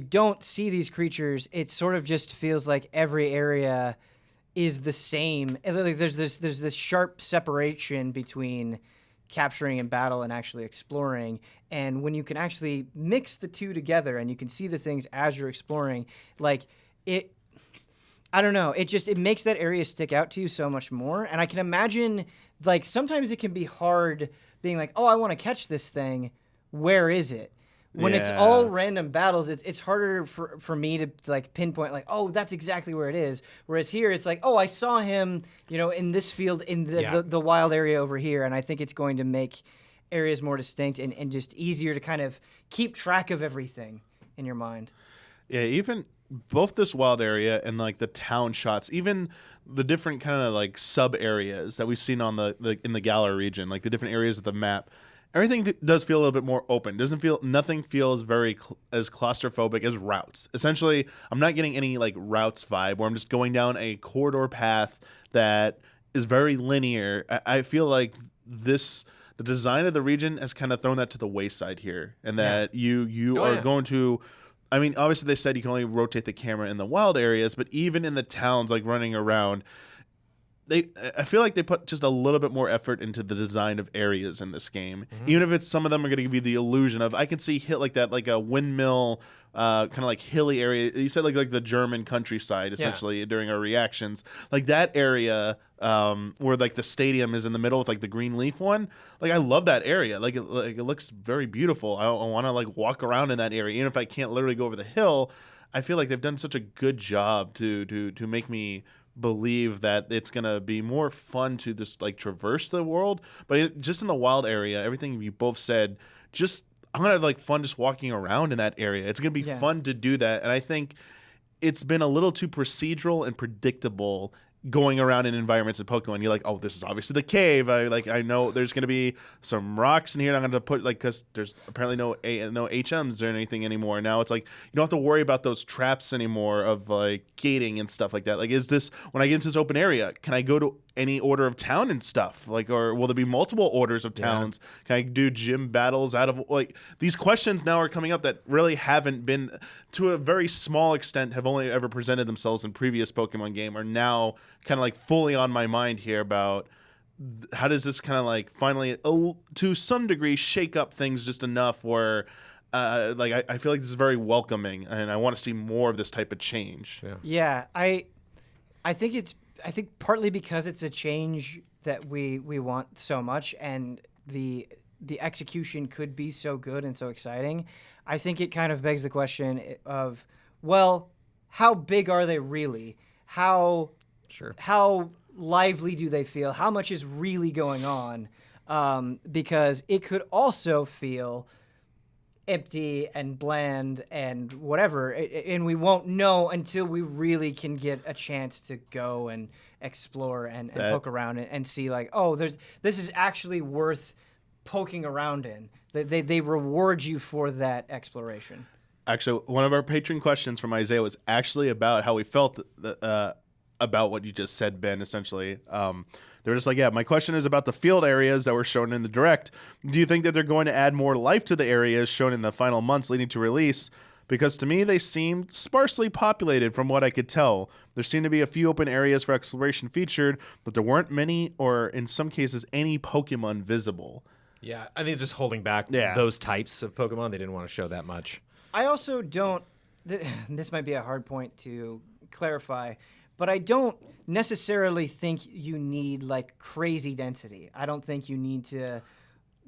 don't see these creatures, it sort of just feels like every area is the same. Like there's this sharp separation between capturing in battle and actually exploring. And when you can actually mix the two together and you can see the things as you're exploring, like I don't know, it makes that area stick out to you so much more. And I can imagine, like, sometimes it can be hard being like, oh, I want to catch this thing. Where is it? When it's all random battles, it's harder for me to like pinpoint like, oh, that's exactly where it is. Whereas here, it's like, oh, I saw him, in this field in the wild area over here, and I think it's going to make areas more distinct and just easier to kind of keep track of everything in your mind. Yeah, even both this wild area and like the town shots, even the different kind of like sub areas that we've seen on in the Galar region, like the different areas of the map. Everything does feel a little bit more open. Nothing feels very as claustrophobic as routes. Essentially, I'm not getting any like routes vibe where I'm just going down a corridor path that is very linear. I feel like the design of the region has kind of thrown that to the wayside here, and that you are going to. I mean, obviously they said you can only rotate the camera in the wild areas, but even in the towns, like running around, I feel like they put just a little bit more effort into the design of areas in this game. Even if it's some of them are going to give you the illusion of, I can see hit like that, like a windmill, kind of like hilly area. You said like the German countryside essentially during our reactions, like that area where like the stadium is in the middle with like the green leaf one. Like I love that area. Like it looks very beautiful. I want to like walk around in that area, even if I can't literally go over the hill. I feel like they've done such a good job to make me believe that it's gonna be more fun to just like traverse the world, but just in the wild area, everything you both said, just I'm gonna have like fun just walking around in that area. It's gonna be fun to do that, and I think it's been a little too procedural and predictable going around in environments of Pokemon. You're like, oh, this is obviously the cave. I know there's gonna be some rocks in here. I'm gonna put like, because there's apparently no HMs or anything anymore. Now it's like you don't have to worry about those traps anymore of like gating and stuff like that. Like, is this when I get into this open area? Can I go to any order of town and stuff? Like, or will there be multiple orders of towns? Can I do gym battles out of like these questions now are coming up that really haven't been, to a very small extent, have only ever presented themselves in previous Pokemon game, are now kind of like fully on my mind here about how does this kind of like finally to some degree shake up things just enough where like I feel like this is very welcoming and I want to see more of this type of change. I think partly because it's a change that we want so much, and the execution could be so good and so exciting. I think it kind of begs the question of, well, how big are they really? How lively do they feel? How much is really going on? Because it could also feel empty and bland and whatever, and we won't know until we really can get a chance to go and explore and poke around and see like, oh, this is actually worth poking around in. They reward you for that exploration. Actually, one of our patron questions from Isaiah was actually about how we felt about what you just said, Ben, essentially. They were just like, yeah, my question is about the field areas that were shown in the Direct. Do you think that they're going to add more life to the areas shown in the final months leading to release? Because to me, they seemed sparsely populated from what I could tell. There seemed to be a few open areas for exploration featured, but there weren't many, or in some cases, any Pokemon visible. Yeah, I think just holding back those types of Pokemon. They didn't want to show that much. I also don't, this might be a hard point to clarify, but I don't necessarily think you need like crazy density. I don't think you need to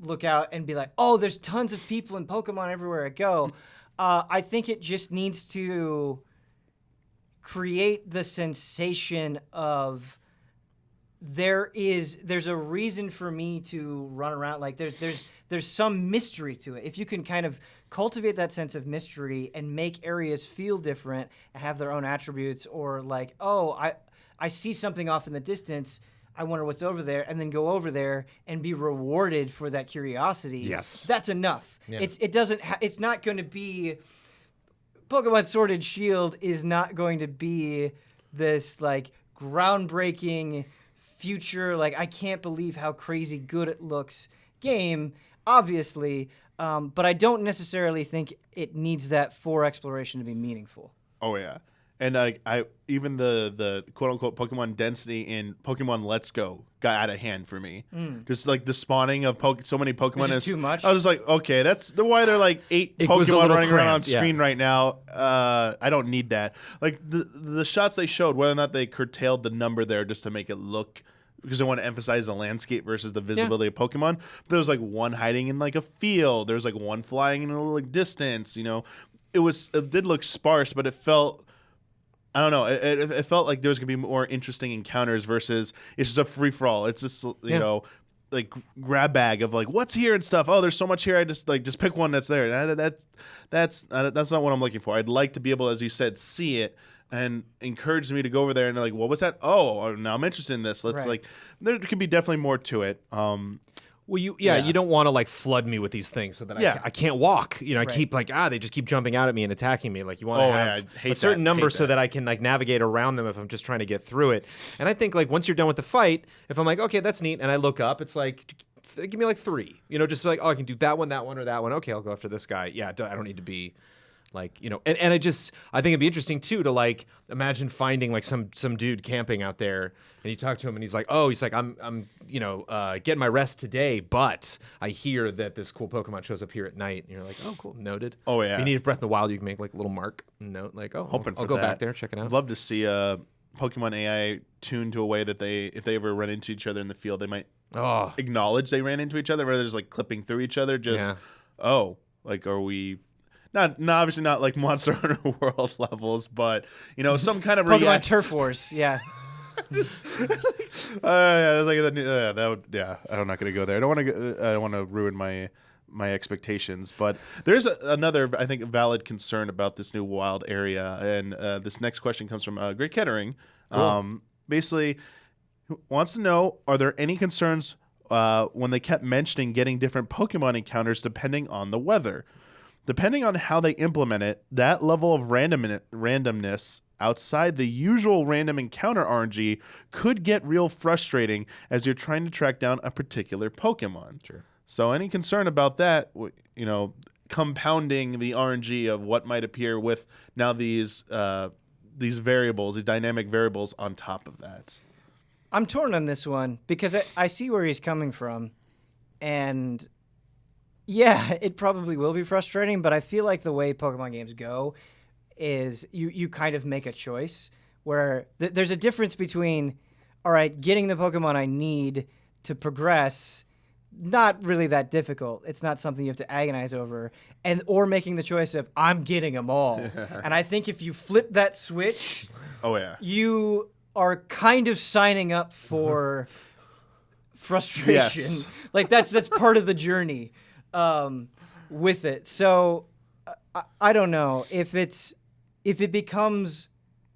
look out and be like, oh, there's tons of people and Pokemon everywhere I go. I think it just needs to create the sensation of there's a reason for me to run around. Like there's some mystery to it. If you can kind of cultivate that sense of mystery and make areas feel different and have their own attributes, or like, oh, I see something off in the distance, I wonder what's over there, and then go over there and be rewarded for that curiosity. Yes. That's enough. Yeah. It's not going to be, Pokemon Sword and Shield is not going to be this like groundbreaking future, like I can't believe how crazy good it looks game, obviously, but I don't necessarily think it needs that for exploration to be meaningful. Oh yeah. And I even the quote unquote Pokemon density in Pokemon Let's Go got out of hand for me. Just like the spawning of so many Pokemon is too much. I was just like, okay, that's why they're like 8 Pokemon running around on screen right now. I don't need that. Like the shots they showed, whether or not they curtailed the number there just to make it look, because they want to emphasize the landscape versus the visibility of Pokemon. But there was like one hiding in like a field. There was like one flying in a little like distance. You know, it did look sparse, but it felt, I don't know. It felt like there was gonna be more interesting encounters versus it's just a free for all. It's just you know, like grab bag of like what's here and stuff. Oh, there's so much here. I just pick one that's there. That's not what I'm looking for. I'd like to be able, as you said, see it and encouraged me to go over there and like, what was that? Oh, now I'm interested in this. Let's like, there could be definitely more to it. Well, you don't want to like flood me with these things so that I can't walk. You know, I keep like they just keep jumping out at me and attacking me. Like you want to have a certain number so that I can like navigate around them if I'm just trying to get through it. And I think like once you're done with the fight, if I'm like, okay, that's neat, and I look up, it's like, give me like 3. You know, just like, oh, I can do that one, or that one. Okay, I'll go after this guy. Yeah, I don't need to be Like, and I think it'd be interesting too to like imagine finding like some dude camping out there, and you talk to him and he's like, I'm getting my rest today, but I hear that this cool Pokemon shows up here at night, and you're like, oh, cool, noted. Oh yeah. If you need Breath of the Wild, you can make like a little mark note, like, oh, I'll go back there, check it out. I'd love to see a Pokemon AI tuned to a way that if they ever run into each other in the field, they might acknowledge they ran into each other, rather than just like clipping through each other. Like, are we? Not obviously not like Monster Hunter World levels, but some kind of Pokemon Turf Wars, yeah. I'm not gonna go there. I don't want to ruin my expectations, but there's another I think valid concern about this new wild area, and this next question comes from Great Kettering. Cool. Basically, wants to know: are there any concerns when they kept mentioning getting different Pokemon encounters depending on the weather? Depending on how they implement it, that level of randomness outside the usual random encounter RNG could get real frustrating as you're trying to track down a particular Pokemon. Sure. So any concern about that, compounding the RNG of what might appear with now these variables, the dynamic variables on top of that? I'm torn on this one because I see where he's coming from, and yeah, it probably will be frustrating, but I feel like the way Pokemon games go is you kind of make a choice where there's a difference between, all right, getting the Pokemon I need to progress, not really that difficult. It's not something you have to agonize over, or making the choice of, I'm getting them all. And I think if you flip that switch, you are kind of signing up for frustration. Yes. Like that's part of the journey. With it. So I don't know if it becomes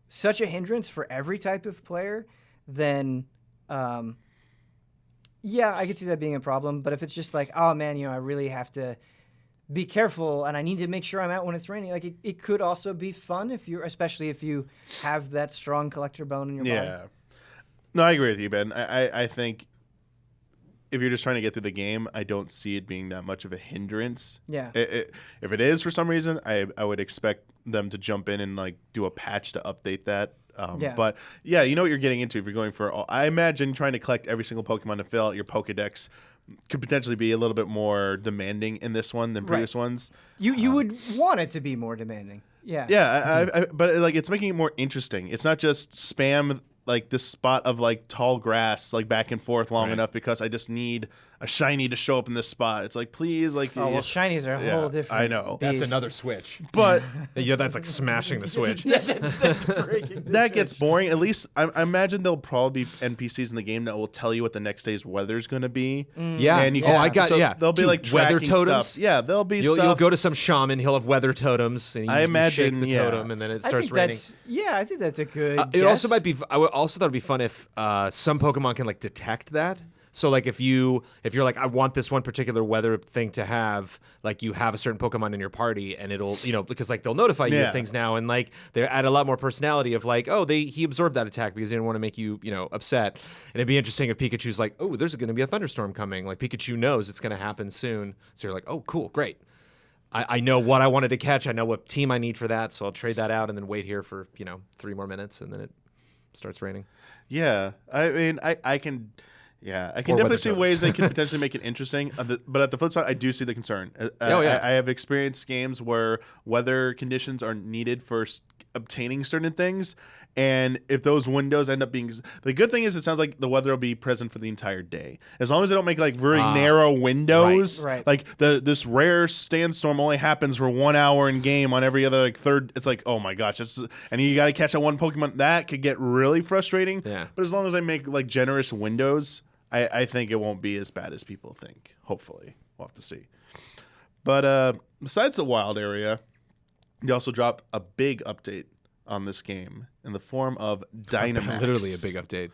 such a hindrance for every type of player, then I could see that being a problem. But if it's just like, oh man, I really have to be careful and I need to make sure I'm out when it's raining, like it could also be fun especially if you have that strong collector bone in your body. Yeah. No, I agree with you, Ben. I think if you're just trying to get through the game, I don't see it being that much of a hindrance. Yeah. If it is for some reason, I would expect them to jump in and like do a patch to update that. But yeah, you know what you're getting into if you're going for all. I imagine trying to collect every single Pokemon to fill out your Pokedex could potentially be a little bit more demanding in this one than previous ones. You would want it to be more demanding. Yeah. Yeah, but like it's making it more interesting. It's not just spam like this spot of like tall grass like back and forth long enough because I just need a shiny to show up in this spot. It's like, please, like shinies are a whole different I know. beast. That's another switch. But that's like smashing the switch. that's breaking that gets boring. At least I imagine there'll probably be NPCs in the game that will tell you what the next day's weather's going to be. Yeah. And you can, They'll be like weather tracking totems. Stuff. Yeah, there'll be stuff. You'll go to some shaman. He'll have weather totems. And I imagine you shake the totem, and then it starts raining. I think that's a good. It also might be. I would also thought it'd be fun if some Pokemon can like detect that. So like if you're like, I want this one particular weather thing to have, like you have a certain Pokemon in your party and it'll, because like they'll notify you of things now, and like they add a lot more personality of like, oh, he absorbed that attack because he didn't want to make you, upset. And it'd be interesting if Pikachu's like, oh, there's going to be a thunderstorm coming. Like Pikachu knows it's going to happen soon. So you're like, oh, cool, great. I know what I wanted to catch. I know what team I need for that. So I'll trade that out and then wait here for, 3 more minutes and then it starts raining. Yeah. I mean, I can... Yeah, I can definitely see ways they could potentially make it interesting. But at the flip side, I do see the concern. I have experienced games where weather conditions are needed for obtaining certain things. And if those windows end up being... The good thing is it sounds like the weather will be present for the entire day. As long as they don't make like very narrow windows. Right. Like this rare sandstorm only happens for 1 hour in game on every other like third. It's like, oh my gosh. And you got to catch that one Pokemon. That could get really frustrating. Yeah. But as long as they make like generous windows... I think it won't be as bad as people think. Hopefully. We'll have to see. But besides the wild area, you also drop a big update on this game in the form of Dynamax. Literally a big update.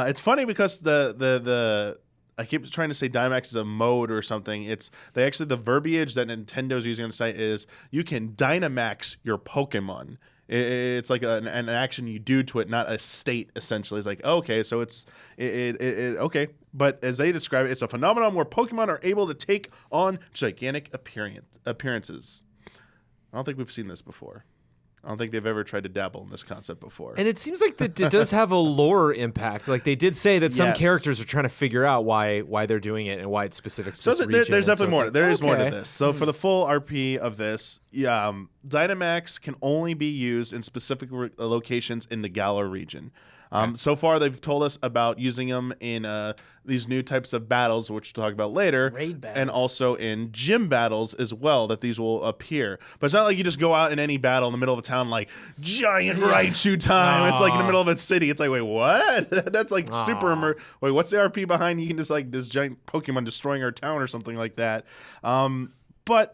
It's funny because the I keep trying to say Dynamax is a mode or something. The verbiage that Nintendo's using on the site is you can Dynamax your Pokemon. It's like an action you do to it, not a state. Essentially, it's like okay, so it's okay. But as they describe it, it's a phenomenon where Pokemon are able to take on gigantic appearances. I don't think we've seen this before. I don't think they've ever tried to dabble in this concept before. And it seems like that it does have a lore impact. Like they did say that some characters are trying to figure out why they're doing it and why it's specific to this region. There's definitely more. There is more to this. So for the full RP of this, Dynamax can only be used in specific locations in the Galar region. So far, they've told us about using them in these new types of battles, which we'll talk about later. Raid battles. And also in gym battles as well, that these will appear. But it's not like you just go out in any battle in the middle of a town like, giant Raichu time. It's like in the middle of a city. It's like, wait, what? That's like super wait, what's the RP behind you can just like this giant Pokemon destroying our town or something like that? But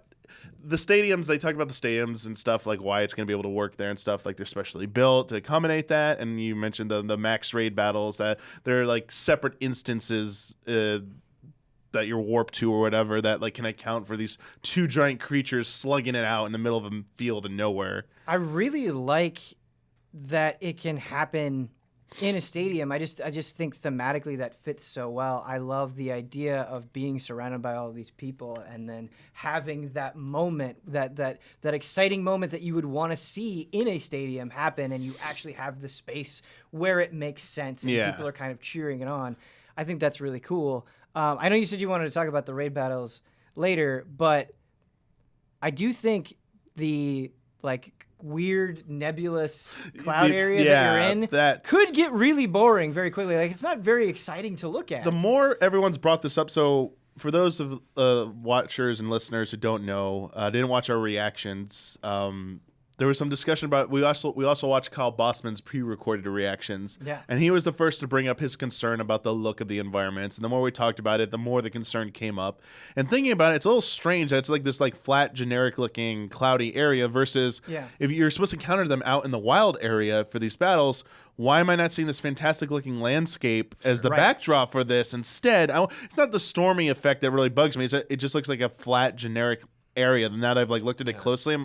the stadiums, they talked about the stadiums and stuff, like why it's going to be able to work there and stuff, like they're specially built to accommodate that. And you mentioned the max raid battles, that they're like separate instances that you're warped to or whatever that like can account for these two giant creatures slugging it out in the middle of a field of nowhere. I really like that it can happen in a stadium. I just think thematically that fits so well. I love the idea of being surrounded by all of these people and then having that moment, that exciting moment that you would want to see in a stadium happen, and you actually have the space where it makes sense and people are kind of cheering it on. I think that's really cool. I know you said you wanted to talk about the raid battles later, but I do think the weird nebulous cloud area that you're in could get really boring very quickly. Like, it's not very exciting to look at. The more everyone's brought this up, so for those of watchers and listeners who don't know, didn't watch our reactions, there was some discussion about we also watched Kyle Bossman's pre-recorded reactions, and he was the first to bring up his concern about the look of the environments. And the more we talked about it, the more the concern came up. And thinking about it, it's a little strange that it's like this like flat, generic-looking, cloudy area versus if you're supposed to counter them out in the wild area for these battles. Why am I not seeing this fantastic-looking landscape as the backdrop for this? Instead, it's not the stormy effect that really bugs me. It just looks like a flat, generic area. Now that I've like looked at it closely,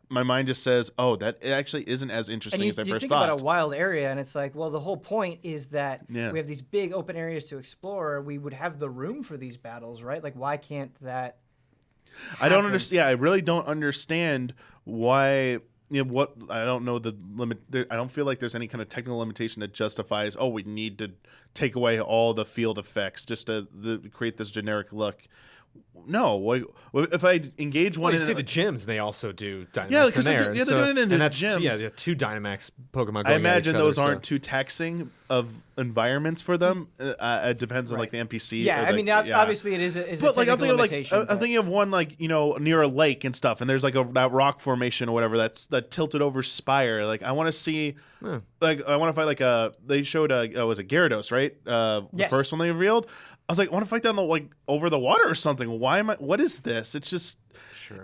my mind just says, "Oh, that it actually isn't as interesting as I first thought." You think about a wild area, and it's like, well, the whole point is that we have these big open areas to explore. We would have the room for these battles, right? Like, why can't that happen? I don't understand. Yeah, I really don't understand why. What I don't know the limit. I don't feel like there's any kind of technical limitation that justifies. Oh, we need to take away all the field effects just to create this generic look. No, if I engage one, you see the gyms, they also do Dynamax because in there. They're doing it in the gyms. Yeah, two Dynamax Pokemon. I imagine those aren't too taxing of environments for them. It depends on like the NPC. Yeah, I mean, obviously it is. But like I'm thinking of one like near a lake and stuff, and there's like that rock formation or whatever that tilted over spire. Like I want to see, like I want to fight like they showed was it Gyarados, right? The first one they revealed. I was like, I want to fight down over the water or something. What is this? It's just,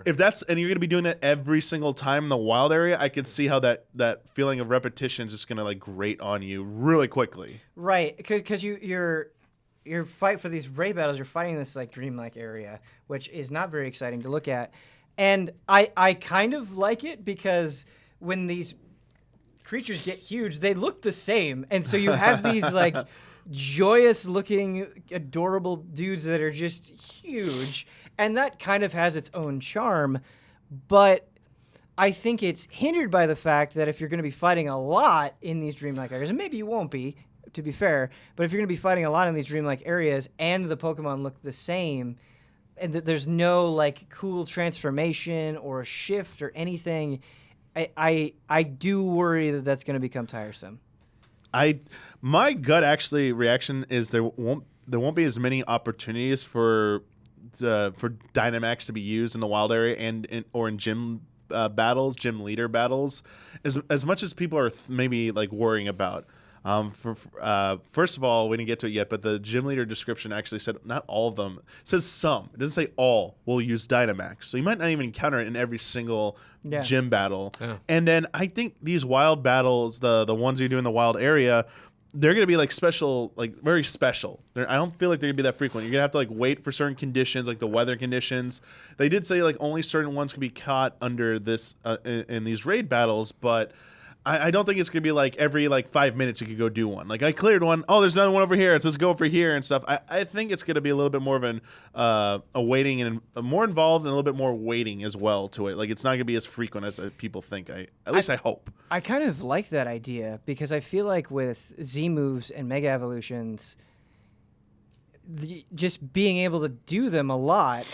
if that's, and you're going to be doing that every single time in the wild area, I can see how that feeling of repetition is just going to like grate on you really quickly. Right. Because your fight for these raid battles, you're fighting this like dreamlike area, which is not very exciting to look at. And I kind of like it because when these creatures get huge, they look the same. And so you have these like joyous looking adorable dudes that are just huge, and that kind of has its own charm, but I think it's hindered by the fact that if you're going to be fighting a lot in these dreamlike areas, and maybe you won't be, to be fair, but if you're going to be fighting a lot in these dreamlike areas and the Pokemon look the same and there's no like cool transformation or shift or anything, I do worry that that's going to become tiresome. My gut reaction is there won't be as many opportunities for Dynamax to be used in the wild area or in gym battles, gym leader battles, as much as people are maybe like worrying about. First of all, we didn't get to it yet, but the gym leader description actually said not all of them. It says some. It doesn't say all will use Dynamax. So you might not even encounter it in every single gym battle. Yeah. And then I think these wild battles, the ones you do in the wild area, they're going to be like special, like very special. I don't feel like they're going to be that frequent. You're going to have to like wait for certain conditions, like the weather conditions. They did say like only certain ones can be caught under this in these raid battles, but I don't think it's gonna be like every 5 minutes you could go do one. Like I cleared one. Oh, there's another one over here. Let's go over here and stuff. I think it's gonna be a little bit more of an a waiting and more involved and a little bit more waiting as well to it. Like it's not gonna be as frequent as people think. At least I hope. I kind of like that idea because I feel like with Z moves and Mega Evolutions, just being able to do them a lot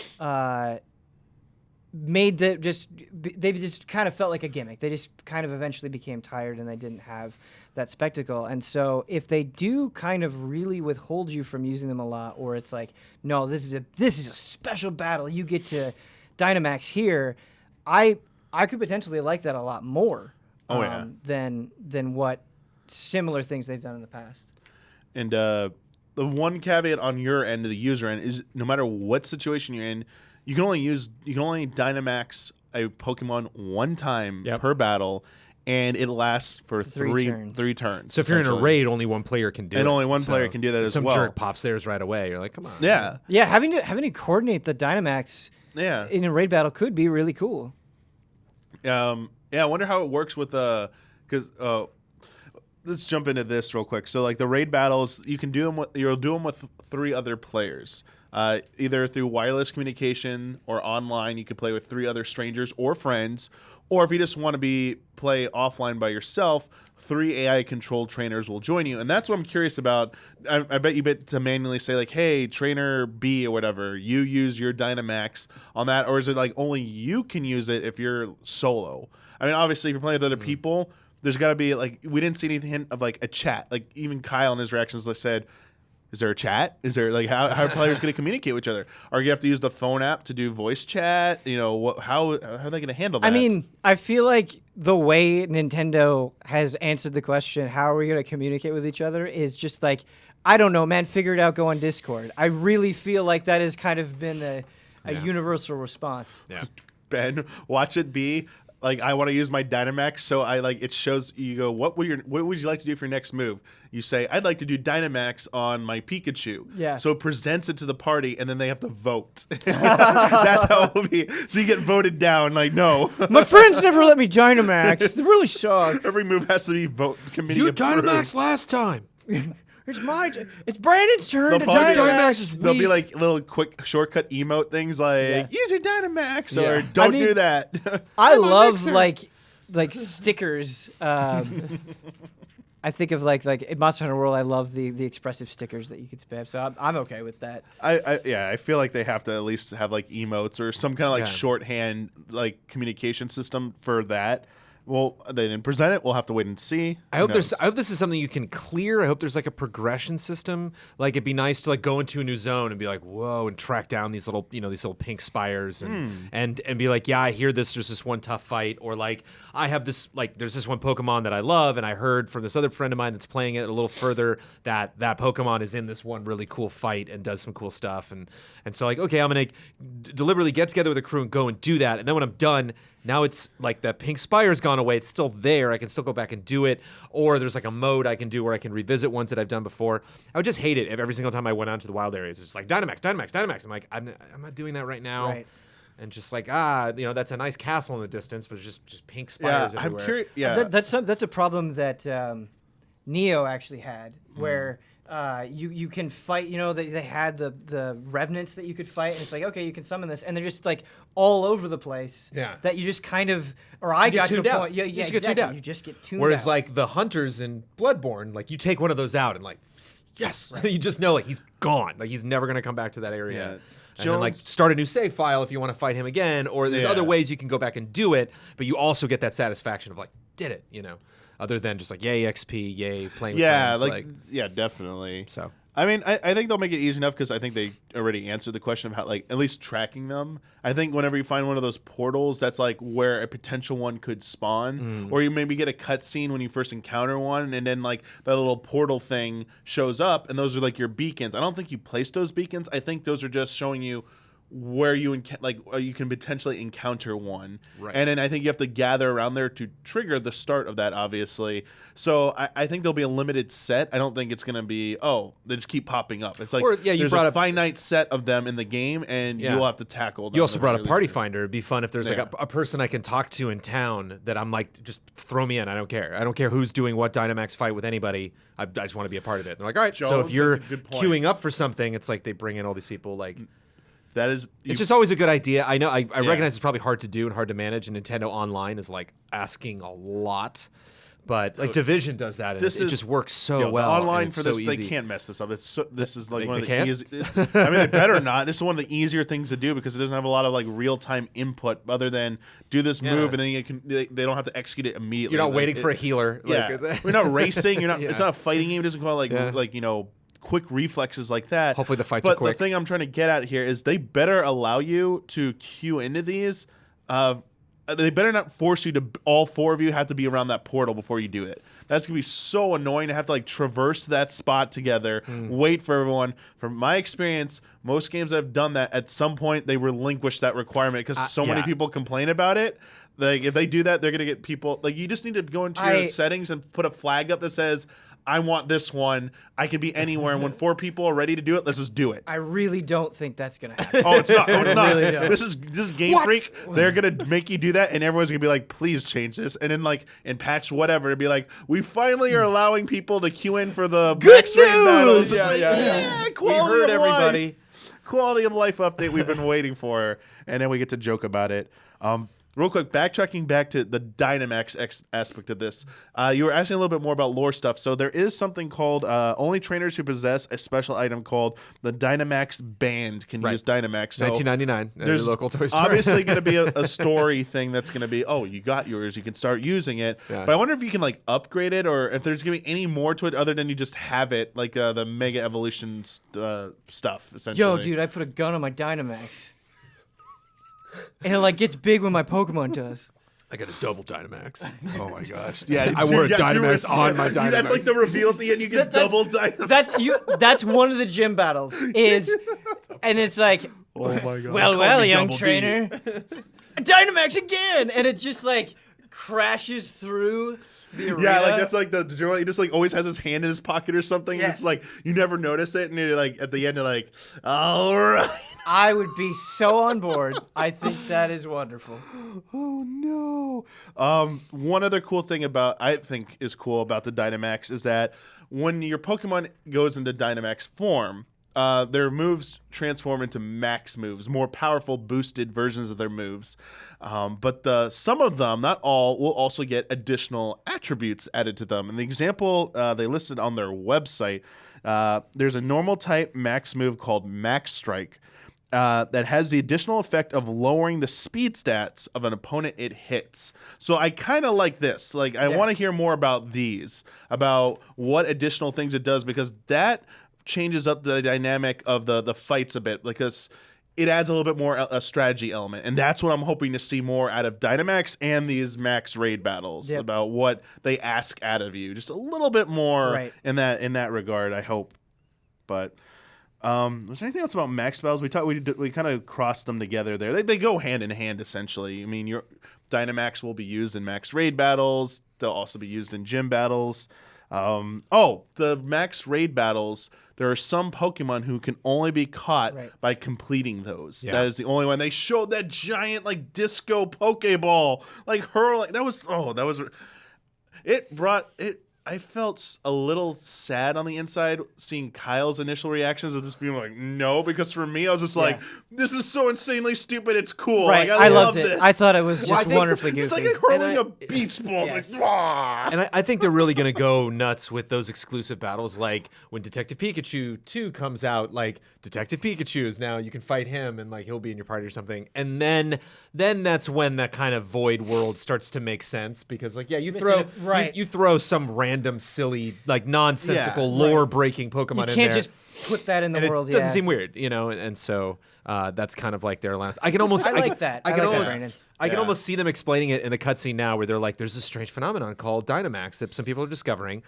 made they just kind of felt like a gimmick. They just kind of eventually became tired and they didn't have that spectacle. And so if they do kind of really withhold you from using them a lot, or it's like, no, this is a special battle, you get to Dynamax here, I could potentially like that a lot more than what similar things they've done in the past. And the one caveat on your end, of the user end, is no matter what situation you're in, you can only Dynamax a Pokemon one time per battle, and it lasts for three turns. So if you're in a raid, only one player can do it. And only one player can do that as well. Some jerk pops theirs right away. You're like, come on. Yeah. Yeah, having to coordinate the Dynamax in a raid battle could be really cool. Yeah, I wonder how it works with because let's jump into this real quick. So like the raid battles, you'll do them with 3 other players. Either through wireless communication or online, you could play with 3 other strangers or friends, or if you just want to play offline by yourself, 3 AI-controlled trainers will join you, and that's what I'm curious about. I bet you to manually say like, "Hey, trainer B or whatever, you use your Dynamax on that," or is it like only you can use it if you're solo? I mean, obviously, if you're playing with other people, there's got to be like we didn't see anything of like a chat. Like even Kyle in his reactions said. Is there a chat? Is there like how are players going to communicate with each other? Or you have to use the phone app to do voice chat? You know, how are they going to handle that? I mean, I feel like the way Nintendo has answered the question, how are we going to communicate with each other, is just like, I don't know, man, figure it out, go on Discord. I really feel like that has kind of been a universal response. Yeah. Ben, watch it be like I want to use my Dynamax, so it shows you go, what would you like to do for your next move? You say, I'd like to do Dynamax on my Pikachu. Yeah. So it presents it to the party, and then they have to vote. That's how it will be. So you get voted down, like, no. My friends never let me Dynamax. They really suck. Every move has to be committee approved. You Dynamax last time. It's Brandon's turn to Dynamax. There'll be like little quick shortcut emote things like use your Dynamax or don't do that. I love like stickers. I think of like in Monster Hunter World, I love the expressive stickers that you could spam. So I'm okay with that. I feel like they have to at least have like emotes or some kind of like shorthand like communication system for that. Well, they didn't present it. We'll have to wait and see. I hope this is something you can clear. I hope there's like a progression system. Like it'd be nice to like go into a new zone and be like, whoa, and track down these little pink spires and be like, yeah, I hear there's this one tough fight, or like I have this there's this one Pokemon that I love, and I heard from this other friend of mine that's playing it a little further that Pokemon is in this one really cool fight and does some cool stuff, and so like, okay, I'm gonna deliberately get together with a crew and go and do that, and then when I'm done. Now it's like that pink spire's gone away. It's still there. I can still go back and do it. Or there's like a mode I can do where I can revisit ones that I've done before. I would just hate it if every single time I went out to the wild areas. It's like Dynamax. I'm like, I'm not doing that right now. Right. And just like, that's a nice castle in the distance, but it's just pink spires everywhere. I'm curious. Yeah, that's a problem that Neo actually had, where you can fight. You know, they had the revenants that you could fight, and it's like, okay, you can summon this, and they're just like all over the place. Yeah. That you just kind of, or I got to a point. Yeah, you just exactly. get tuned out. You just get tuned Whereas out. like the hunters in Bloodborne, like you take one of those out and like, yes, you just know like he's gone. Like he's never gonna come back to that area. Yeah. And then like start a new save file if you want to fight him again, or there's other ways you can go back and do it, but you also get that satisfaction of like, did it, other than just like, yay XP, yay playing with friends. Yeah, definitely. So I mean, I think they'll make it easy enough because I think they already answered the question of how, like, at least tracking them. I think whenever you find one of those portals, that's like where a potential one could spawn, or you maybe get a cutscene when you first encounter one, and then like that little portal thing shows up, and those are like your beacons. I don't think you place those beacons. I think those are just showing you where you you can potentially encounter one, Right. and then I think you have to gather around there to trigger the start of that, obviously. So I think there'll be a limited set. I don't think it's going to be they just keep popping up. It's like there's a finite set of them in the game, and you'll have to tackle them. You also brought a party finder. It'd be fun if there's like a person I can talk to in town that I'm like, just throw me in. I don't care. I don't care who's doing what Dynamax fight with anybody. I just want to be a part of it. And they're like, all right. Jones, so if you're that's a good point. queuing up for something, it's like they bring in all these people like. It's just always a good idea. I know. I recognize it's probably hard to do and hard to manage, and Nintendo Online is like asking a lot. But like Division does that, and it just works so well. Online for this, they can't mess this up. This is like one of the easiest. I mean, they better not. This is one of the easier things to do because it doesn't have a lot of like real time input other than do this move and then they don't have to execute it immediately. You're not waiting for a healer. Yeah, we're not racing. You're not. It's not a fighting game. It doesn't call it like quick reflexes like that. Hopefully the fights are quick. But the thing I'm trying to get at here is they better allow you to queue into these. They better not force you to all four of you have to be around that portal before you do it. That's going to be so annoying to have to like traverse that spot together, wait for everyone. From my experience, most games that have done that, at some point they relinquish that requirement because so many people complain about it. Like if they do that, they're going to get people like you just need to go into your settings and put a flag up that says I want this one. I can be anywhere, and when 4 people are ready to do it, let's just do it. I really don't think that's gonna happen. Oh, it's not. Oh, it's not. Really don't. This is Game Freak. They're gonna make you do that, and everyone's gonna be like, "Please change this." And then like in patch whatever, it'd be like, "We finally are allowing people to queue in for the max raid battles." Yeah. Quality of everybody. life. Quality of life update we've been waiting for, and then we get to joke about it. Real quick, backtracking back to the Dynamax aspect of this, you were asking a little bit more about lore stuff. So there is something called only trainers who possess a special item called the Dynamax Band can use Dynamax. So $19.99. There's local toy store. obviously going to be a story thing that's going to be, oh, you got yours, you can start using it. Yeah. But I wonder if you can like upgrade it or if there's going to be any more to it other than you just have it, like the Mega Evolution stuff, essentially. Yo, dude, I put a gun on my Dynamax. And it like gets big when my Pokemon does. I got a double Dynamax. Oh my gosh. Yeah, I wore a Dynamax on my Dynamax. That's like the reveal at the end. You get double Dynamax. That's one of the gym battles. And it's like, oh my god. Well, young trainer, Dynamax again, and it just like crashes through the arena. Yeah, like that's like he just like always has his hand in his pocket or something. Yes. It's like you never notice it, and you're like at the end you're like, all right. I would be so on board. I think that is wonderful. Oh no. One other cool thing I think is cool about the Dynamax is that when your Pokemon goes into Dynamax form, their moves transform into max moves, more powerful, boosted versions of their moves. But some of them, not all, will also get additional attributes added to them. And the example they listed on their website, there's a normal type max move called Max Strike. That has the additional effect of lowering the speed stats of an opponent it hits. So I kind of like this. Like I want to hear more about these, about what additional things it does, because that changes up the dynamic of the fights a bit, because it adds a little bit more a strategy element, and that's what I'm hoping to see more out of Dynamax and these max raid battles, about what they ask out of you, just a little bit more in that regard, I hope. But was there anything else about max battles? We kind of crossed them together there. They go hand in hand essentially. I mean, your Dynamax will be used in max raid battles. They'll also be used in gym battles. The max raid battles, there are some Pokemon who can only be caught by completing those. Yeah. That is the only one. They showed that giant like disco Pokeball like hurling. I felt a little sad on the inside seeing Kyle's initial reactions of just being like, no, because for me, I was just like, this is so insanely stupid. It's cool. Right. Like, I love loved this. it. I thought it was just wonderfully goofy. It's like hurling a beach ball. It's like, blah. And I think they're really going to go nuts with those exclusive battles. Like when Detective Pikachu 2 comes out, like Detective Pikachu is now, you can fight him and like he'll be in your party or something. And then that's when that kind of void world starts to make sense, because like, you throw some random silly, like nonsensical lore-breaking Pokemon in there. You can't just put that in the world. It doesn't seem weird, and so that's kind of like their allowance. I can almost, I like that. I can almost see them explaining it in a cutscene now, where they're like, "There's this strange phenomenon called Dynamax that some people are discovering.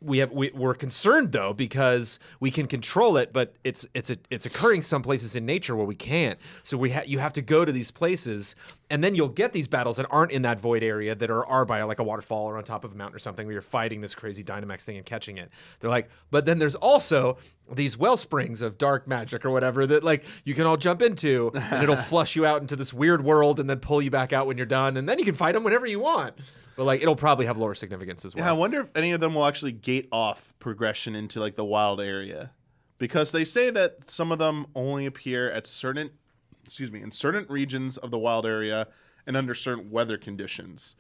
We're concerned though because we can control it, but it's occurring some places in nature where we can't. So you have to go to these places, and then you'll get these battles that aren't in that void area that are by like a waterfall or on top of a mountain or something where you're fighting this crazy Dynamax thing and catching it. They're like, but then there's also these well springs of dark magic or whatever that like you can all jump into, and it'll flush you out into this weird world and then pull you back out when you're done, and then you can fight them whenever you want. But like it'll probably have lower significance as well. Yeah, I wonder if any of them will actually gate off progression into like the wild area, because they say that some of them only appear at in certain regions of the wild area and under certain weather conditions.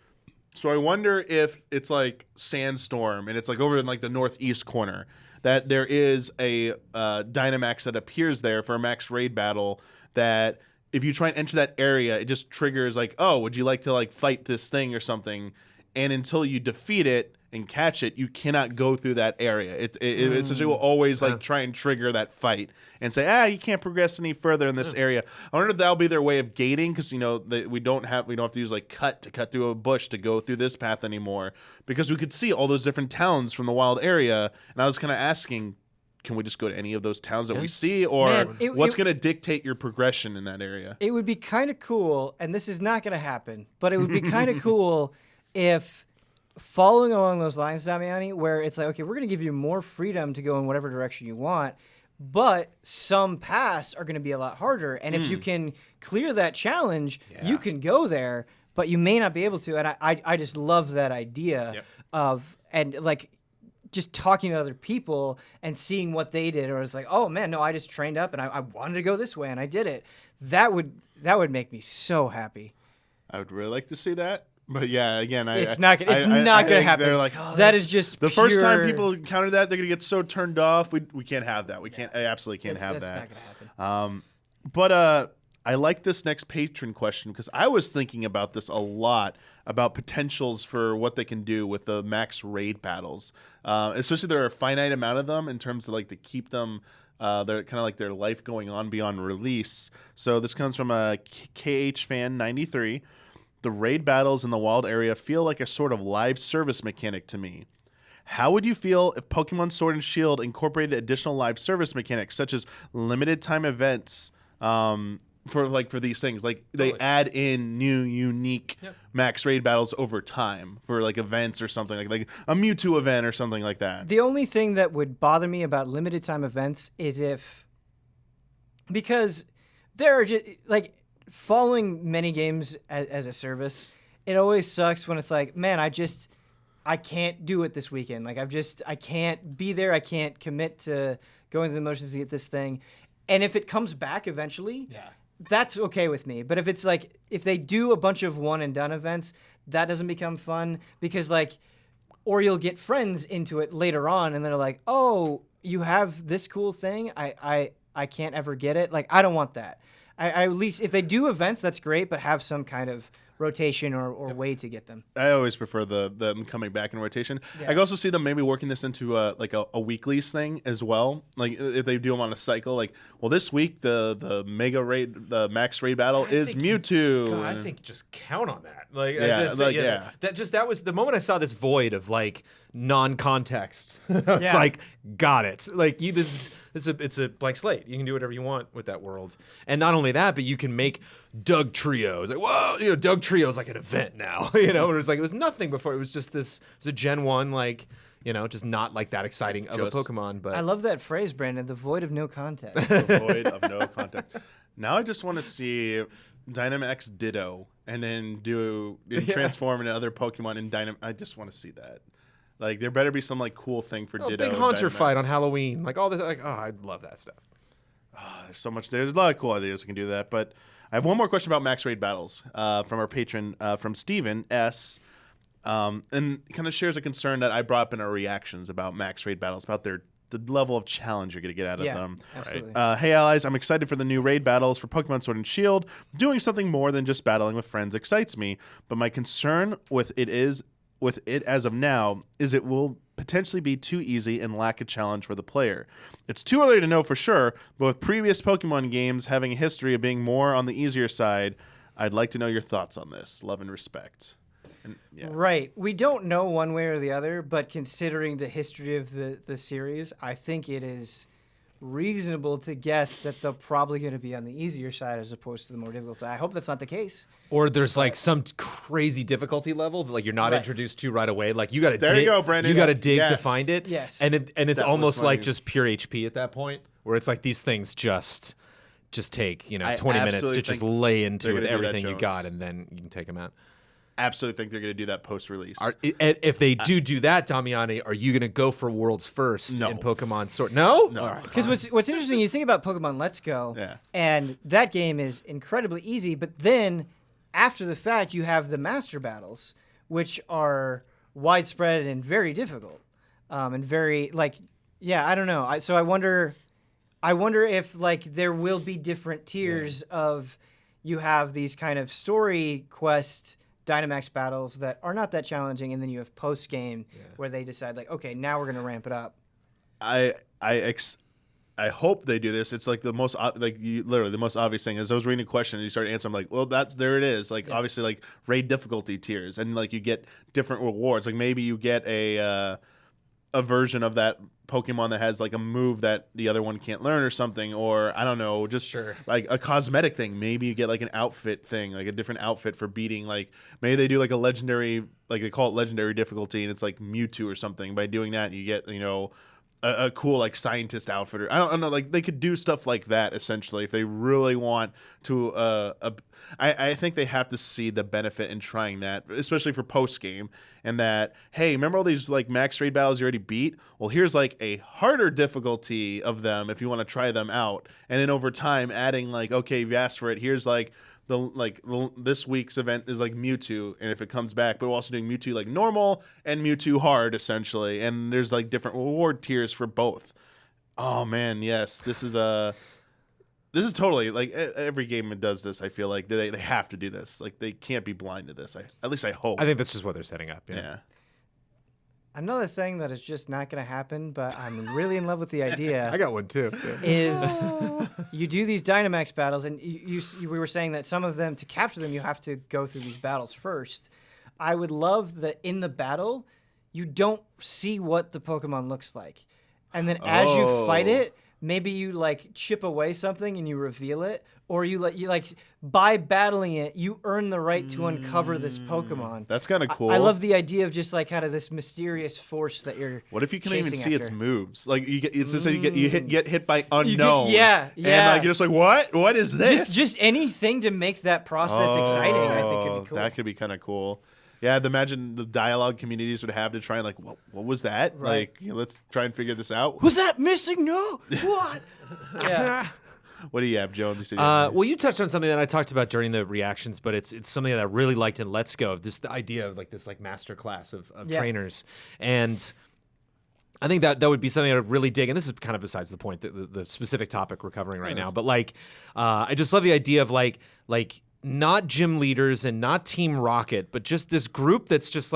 So I wonder if it's like Sandstorm and it's like over in like the northeast corner that there is a Dynamax that appears there for a max raid battle that if you try and enter that area, it just triggers like, oh, would you like to like fight this thing or something? And until you defeat it and catch it, you cannot go through that area. It essentially will always like try and trigger that fight and say, you can't progress any further in this area. I wonder if that'll be their way of gating, because we don't have to use like cut through a bush to go through this path anymore, because we could see all those different towns from the wild area. And I was kind of asking, can we just go to any of those towns that we see, or what's going to dictate your progression in that area? It would be kind of cool, and this is not going to happen, but it would be kind of cool if following along those lines, Damiani, where it's like, okay, we're going to give you more freedom to go in whatever direction you want, but some paths are going to be a lot harder. And if you can clear that challenge, you can go there, but you may not be able to. And I just love that idea and like just talking to other people and seeing what they did, or it's like, oh man, no, I just trained up and I wanted to go this way and I did it. That would make me so happy. I would really like to see that. But yeah, again, it's not going to happen. They're like, that is just the first time people encounter that, they're going to get so turned off. We can't have that. I absolutely can't have that. That's not going to happen. But I like this next patron question, because I was thinking about this a lot, about potentials for what they can do with the max raid battles. Especially there are a finite amount of them in terms of like to keep them. They're kind of like their life going on beyond release. So this comes from a KH fan 93. The raid battles in the wild area feel like a sort of live service mechanic to me. How would you feel if Pokemon Sword and Shield incorporated additional live service mechanics, such as limited time events for these things? Like they add in new, unique max raid battles over time for like events or something, like a Mewtwo event or something like that. The only thing that would bother me about limited time events is because there are just like, following many games as a service, it always sucks when it's like, man, I can't do it this weekend. Like I can't be there. I can't commit to going through the motions to get this thing. And if it comes back eventually, that's okay with me. But if it's like, if they do a bunch of one and done events, that doesn't become fun, because like, or you'll get friends into it later on and they're like, oh, you have this cool thing. I can't ever get it. Like, I don't want that. I at least, if they do events, that's great, but have some kind of rotation or way to get them. I always prefer them coming back in rotation. I can also see them maybe working this into a weeklies thing as well. Like if they do them on a cycle, like, well, this week the mega raid, the max raid battle is Mewtwo. God, I think just count on that. Like, that was the moment I saw this void of like non-context. It's like, got it. Like it's a blank slate. You can do whatever you want with that world. And not only that, but you can make Doug Trios. Like, whoa, Doug Trio is like an event now. It was nothing before. It was just this. It was a Gen 1, like, just not like that exciting of a Pokemon. But I love that phrase, Brandon. The void of no context. The void of no context. Now I just want to see Dynamax Ditto and then transform into other Pokemon in Dynamax. I just want to see that. Like, there better be some like cool thing for Ditto. Big Haunter fight on Halloween, like all this. Like, I'd love that stuff. There's so much. There's a lot of cool ideas we can do that. But I have one more question about max raid battles from our patron, from Steven S. And kind of shares a concern that I brought up in our reactions about max raid battles, about the level of challenge you're going to get out of them. Absolutely. Hey, allies, I'm excited for the new raid battles for Pokemon Sword and Shield. Doing something more than just battling with friends excites me, but my concern with it as of now is it will potentially be too easy and lack a challenge for the player. It's too early to know for sure, but with previous Pokemon games having a history of being more on the easier side, I'd like to know your thoughts on this. Love and respect. And, yeah. Right. We don't know one way or the other, but considering the history of the series, I think it is reasonable to guess that they're probably going to be on the easier side as opposed to the more difficult side. I hope that's not the case. Or there's like some crazy difficulty level that like you're not introduced to right away. Like you got to dig. There you go, Brandon. You got to dig to find it. Yes. And it's That almost was like funny. just pure HP at that point, where it's like these things just take 20 minutes to just lay into they're with gonna do that, everything you Jones. got, and then you can take them out. Absolutely think they're going to do that post-release. If they do that, Damiani, are you going to go for worlds first No. in Pokemon Sword? No? No. All right. Because what's interesting, you think about Pokemon Let's Go, Yeah. and that game is incredibly easy, but then after the fact, you have the Master Battles, which are widespread and very difficult. And very, I don't know. So I wonder if, there will be different tiers of you have these kind of story quest Dynamax battles that are not that challenging, and then you have post game where they decide okay, now we're gonna ramp it up. I hope they do this. It's like the most literally the most obvious thing. As I was reading a question and you started answering, I'm like, well, there it is. Obviously, raid difficulty tiers, and you get different rewards. Like maybe you get a version of that Pokemon that has a move that the other one can't learn or something, or I don't know, just like a cosmetic thing. Maybe you get an outfit thing, a different outfit for beating. Maybe they do a legendary, they call it legendary difficulty, and it's Mewtwo or something. By doing that, you get a cool scientist outfit. Or, I don't know. They could do stuff like that essentially if they really want to. I think they have to see the benefit in trying that, especially for post game. And that, hey, remember all these max raid battles you already beat? Well, here's a harder difficulty of them if you want to try them out. And then over time, adding okay, you've asked for it. Here's this week's event is Mewtwo, and if it comes back, but we're also doing Mewtwo normal and Mewtwo hard essentially. And there's different reward tiers for both. Oh man, yes, this is totally every game that does this. I feel like they have to do this. They can't be blind to this. At least I hope. I think that's just what they're setting up. Yeah. Another thing that is just not going to happen, but I'm really in love with the idea. I got one too. Is you do these Dynamax battles, and we were saying that some of them, to capture them, you have to go through these battles first. I would love that in the battle, you don't see what the Pokemon looks like. And then as you fight it, maybe you chip away something and you reveal it, or you by battling it, you earn the right to uncover this Pokemon. That's kind of cool. I love the idea of just kind of this mysterious force that you're. What if you can even see its after. moves? You get it's just you get hit by unknown. Yeah. And you're just what? What is this? Just anything to make that process exciting. I think could be cool. That could be kind of cool. Yeah, imagine the dialogue communities would have to try and what was that? Right. Let's try and figure this out. Was that missing? No. What? Yeah. What do you have, Jones? You said Well, you touched on something that I talked about during the reactions, but it's something that I really liked in Let's Go. The idea of this master class of trainers, and I think that would be something I would really dig. And this is kind of besides the point, the specific topic we're covering right now. But I just love the idea of not gym leaders and not Team Rocket, but just this group that's just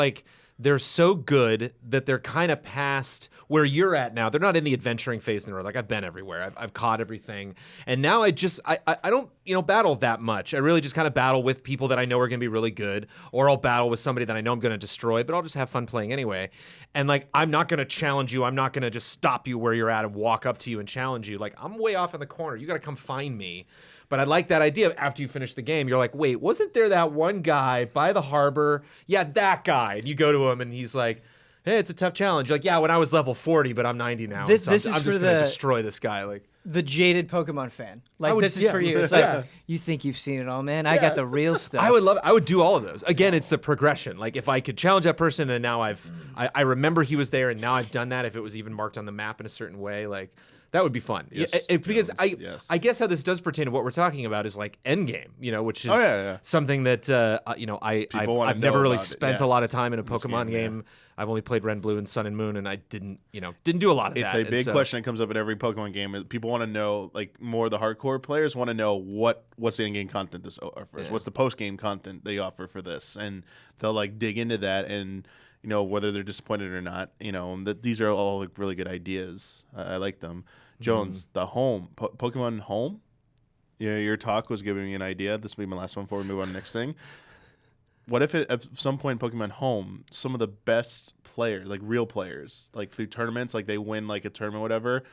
they're so good that they're kind of past where you're at now. They're not in the adventuring phase anymore. I've been everywhere. I've caught everything. And now I don't battle that much. I really just kind of battle with people that I know are going to be really good, or I'll battle with somebody that I know I'm going to destroy, but I'll just have fun playing anyway. And I'm not going to challenge you. I'm not going to just stop you where you're at and walk up to you and challenge you. I'm way off in the corner. You got to come find me. But I like that idea of after you finish the game, you're like, wait, wasn't there that one guy by the harbor? Yeah, that guy. And you go to him and he's like, hey, it's a tough challenge. You're like, yeah, when I was level 40, but I'm 90 now. This I'm is just for going to destroy this guy. The jaded Pokemon fan. This is yeah. for you. It's you think you've seen it all, man. I got the real stuff. I would do all of those. Again, it's the progression. If I could challenge that person and now I remember he was there and now I've done that, if it was even marked on the map in a certain way, that would be fun. Yes, because Jones, I guess how this does pertain to what we're talking about is endgame, which is something that I've never really spent a lot of time in a Pokemon game. I've only played Red, Blue, and Sun and Moon, and I didn't do a lot of that. It's a big question that comes up in every Pokemon game. People want to know, more of the hardcore players want to know what's the in-game content this offers. What's the post-game content they offer for this, and they'll dig into that and. Whether they're disappointed or not, that these are all really good ideas. I like them. Jones, the home, Pokemon Home, your talk was giving me an idea. This will be my last one before we move on to the next thing. What if at some point in Pokemon Home, some of the best players, like real players, like through tournaments, like they win like a tournament, whatever,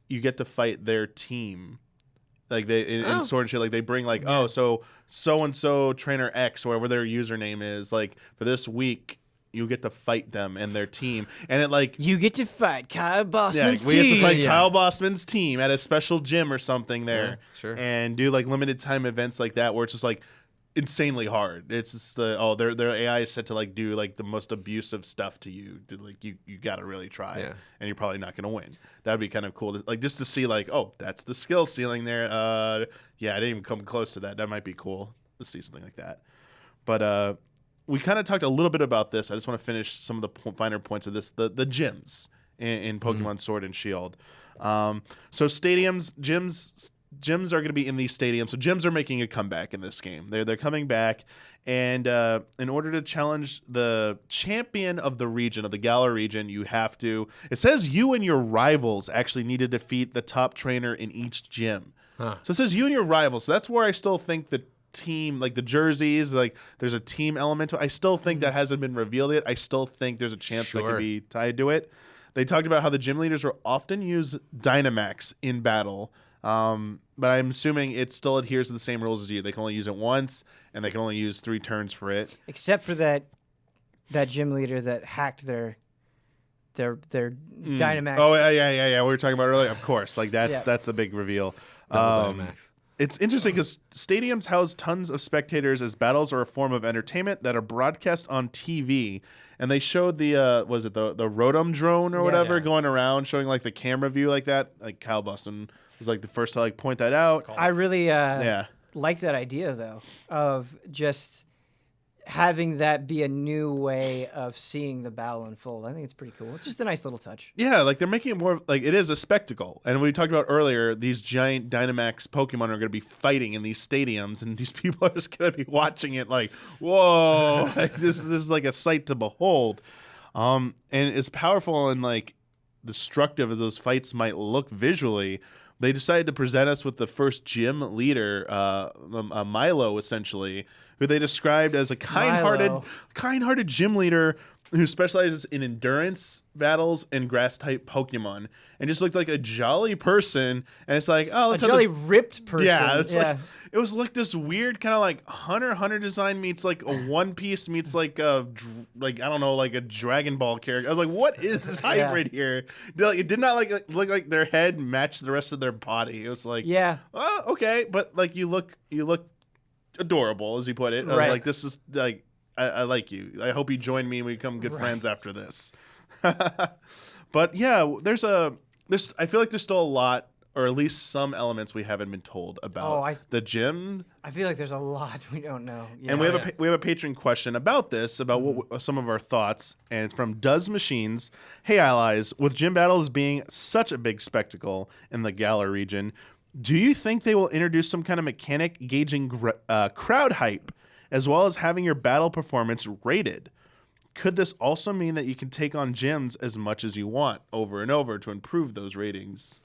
you get to fight their team. Like they in Sword and Shield, like they bring like so and so trainer X, whatever their username is, like for this week you get to fight them and their team, and it like you get to fight Kyle Bossman's team. We get to fight Kyle Bossman's team at a special gym or something there, sure. and do like limited time events like that where it's just like insanely hard. It's just their AI is set to like do like the most abusive stuff to you. Like you got to really try, and you're probably not going to win. That'd be kind of cool, like just to see like, oh, that's the skill ceiling there. Yeah, I didn't even come close to that. That might be cool to see something like that. But we kind of talked a little bit about this. I just want to finish some of the finer points of this. The gyms in Pokemon Sword and Shield. So gyms are going to be in these stadiums. So gyms are making a comeback in this game. They're coming back, and in order to challenge the champion of the region, of the Galar region, you have to. It says you and your rivals actually need to defeat the top trainer in each gym. So it says you and your rivals. So that's where I still think the team, like the jerseys, like there's a team element to it. I still think that hasn't been revealed yet. I still think there's a chance that could be tied to it. They talked about how the gym leaders will often use Dynamax in battle. But I'm assuming it still adheres to the same rules as you. They can only use it once, and they can only use 3 turns for it. Except for that gym leader that hacked their Dynamax. Oh yeah. We were talking about earlier. Of course, like that's the big reveal. Dynamax. It's interesting because stadiums house tons of spectators as battles are a form of entertainment that are broadcast on TV. And they showed the was it the Rotom drone or whatever going around showing like the camera view like that. Like Kyle Buston was like the first to like point that out. I really like that idea though of just having that be a new way of seeing the battle unfold. I think it's pretty cool. It's just a nice little touch. Yeah, like they're making it more like it is a spectacle. And we talked about earlier, these giant Dynamax Pokemon are going to be fighting in these stadiums, and these people are just going to be watching it like, whoa, like this is like a sight to behold. And as powerful and like destructive as those fights might look visually, they decided to present us with the first gym leader, Milo, essentially, who they described as a kind-hearted gym leader who specializes in endurance battles and grass-type Pokemon, and just looked like a jolly person. And it's like, oh, let's a jolly ripped person. Yeah, like it was like this weird kind of like Hunter design meets like a One Piece meets like a I don't know, like a Dragon Ball character. I was like, what is this hybrid here? It did not like look like their head matched the rest of their body. It was like, oh, okay, but like you look adorable, as you put it. Right. Like this is like I like you. I hope you join me and we become good friends after this. But yeah, I feel like there's still a lot, or at least some elements we haven't been told about the gym. I feel like there's a lot we don't know. And we have a patron question about this, about what some of our thoughts, and it's from Does Machines. Hey Allies, with gym battles being such a big spectacle in the Galar region, do you think they will introduce some kind of mechanic gauging crowd hype, as well as having your battle performance rated? Could this also mean that you can take on gyms as much as you want over and over to improve those ratings?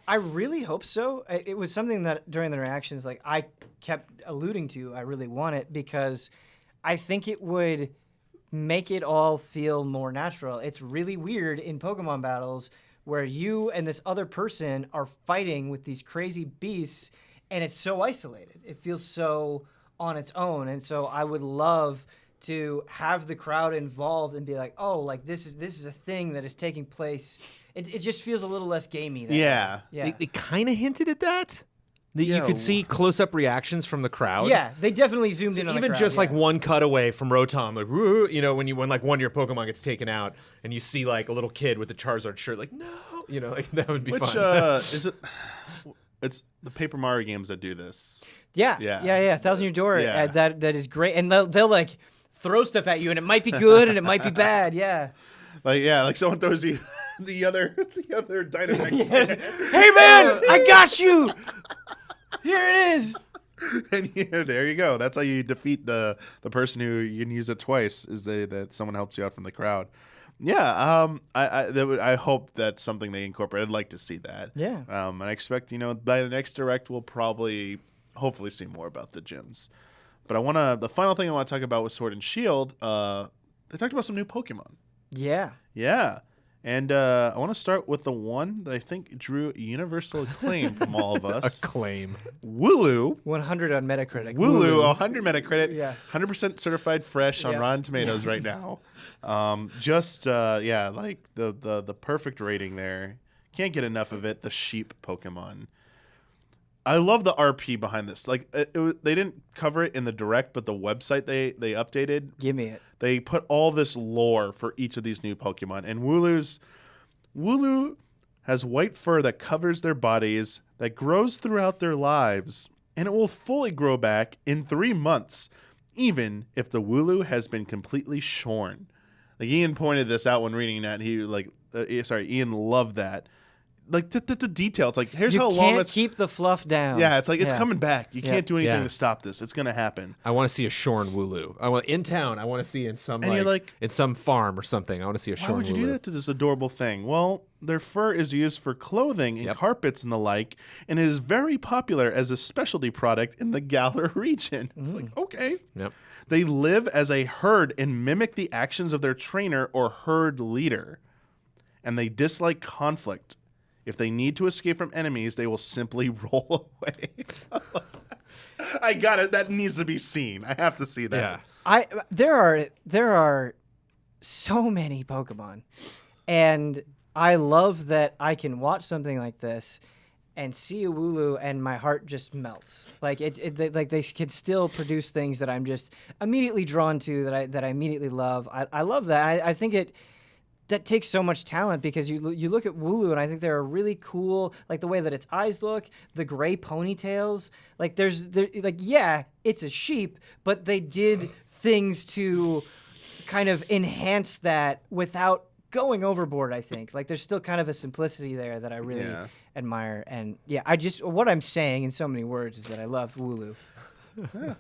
I really hope so. It was something that during the reactions, like I kept alluding to, I really want it because I think it would make it all feel more natural. It's really weird in Pokemon battles where you and this other person are fighting with these crazy beasts, and it's so isolated. It feels so on its own. And so I would love to have the crowd involved and be like, oh, like this is a thing that is taking place. It just feels a little less gamey. Yeah. They kind of hinted at that. You could see close-up reactions from the crowd. Yeah, they definitely zoomed in on the crowd. Even just like one cutaway from Rotom, like, woo, when like one of your Pokemon gets taken out, and you see like a little kid with the Charizard shirt, like, no, like that would be fun. Which is it? It's the Paper Mario games that do this. Yeah. Thousand Year Door. That is great, and they'll like throw stuff at you, and it might be good, and it might be bad. Yeah. Like someone throws you the other Dynamax. Hey man, I got you. Here it is. And there you go. That's how you defeat the person who you can use it twice, is that someone helps you out from the crowd. I hope that's something they incorporate. I'd like to see that. Yeah. And I expect, by the next Direct, we'll hopefully see more about the gyms. But the final thing I want to talk about with Sword and Shield, they talked about some new Pokemon. Yeah. Yeah. And I want to start with the one that I think drew universal acclaim from all of us. Acclaim. Wooloo. 100 on Metacritic. Wooloo, 100 Metacritic. Yeah. 100% certified fresh on Rotten Tomatoes right now. Like the perfect rating there. Can't get enough of it. The sheep Pokemon. I love the RP behind this. Like they didn't cover it in the Direct, but the website they updated. Give me it. They put all this lore for each of these new Pokemon, and Wooloo has white fur that covers their bodies, that grows throughout their lives, and it will fully grow back in 3 months, even if the Wooloo has been completely shorn. Like Ian pointed this out when reading that. Ian loved that. Like the detail. It's like here's how long it's keep the fluff down. Yeah, it's like it's coming back. You can't do anything Yeah. to stop this. It's gonna happen. I want to see a shorn Wooloo. I want in town. I want to see in some And you're like, in some farm or something. I want to see a shorn Wooloo. why would you do that to this adorable thing? Well, their fur is used for clothing and carpets and the like, and it is very popular as a specialty product in the Galar region. It's like, okay. Yep. They live as a herd and mimic the actions of their trainer or herd leader, and they dislike conflict. If they need to escape from enemies, they will simply roll away. I got it. That needs to be seen. I have to see that. Yeah. There are so many Pokemon, and I love that I can watch something like this and see a Wooloo, and my heart just melts. Like like they can still produce things that I'm just immediately drawn to, that I immediately love. I love that. I think that takes so much talent, because you look at Wooloo and I think they're really cool, like the way that its eyes look, the gray ponytails. Like it's a sheep, but they did things to kind of enhance that without going overboard, I think. Like there's still kind of a simplicity there that I really admire. And what I'm saying in so many words is that I love Wooloo. Yeah.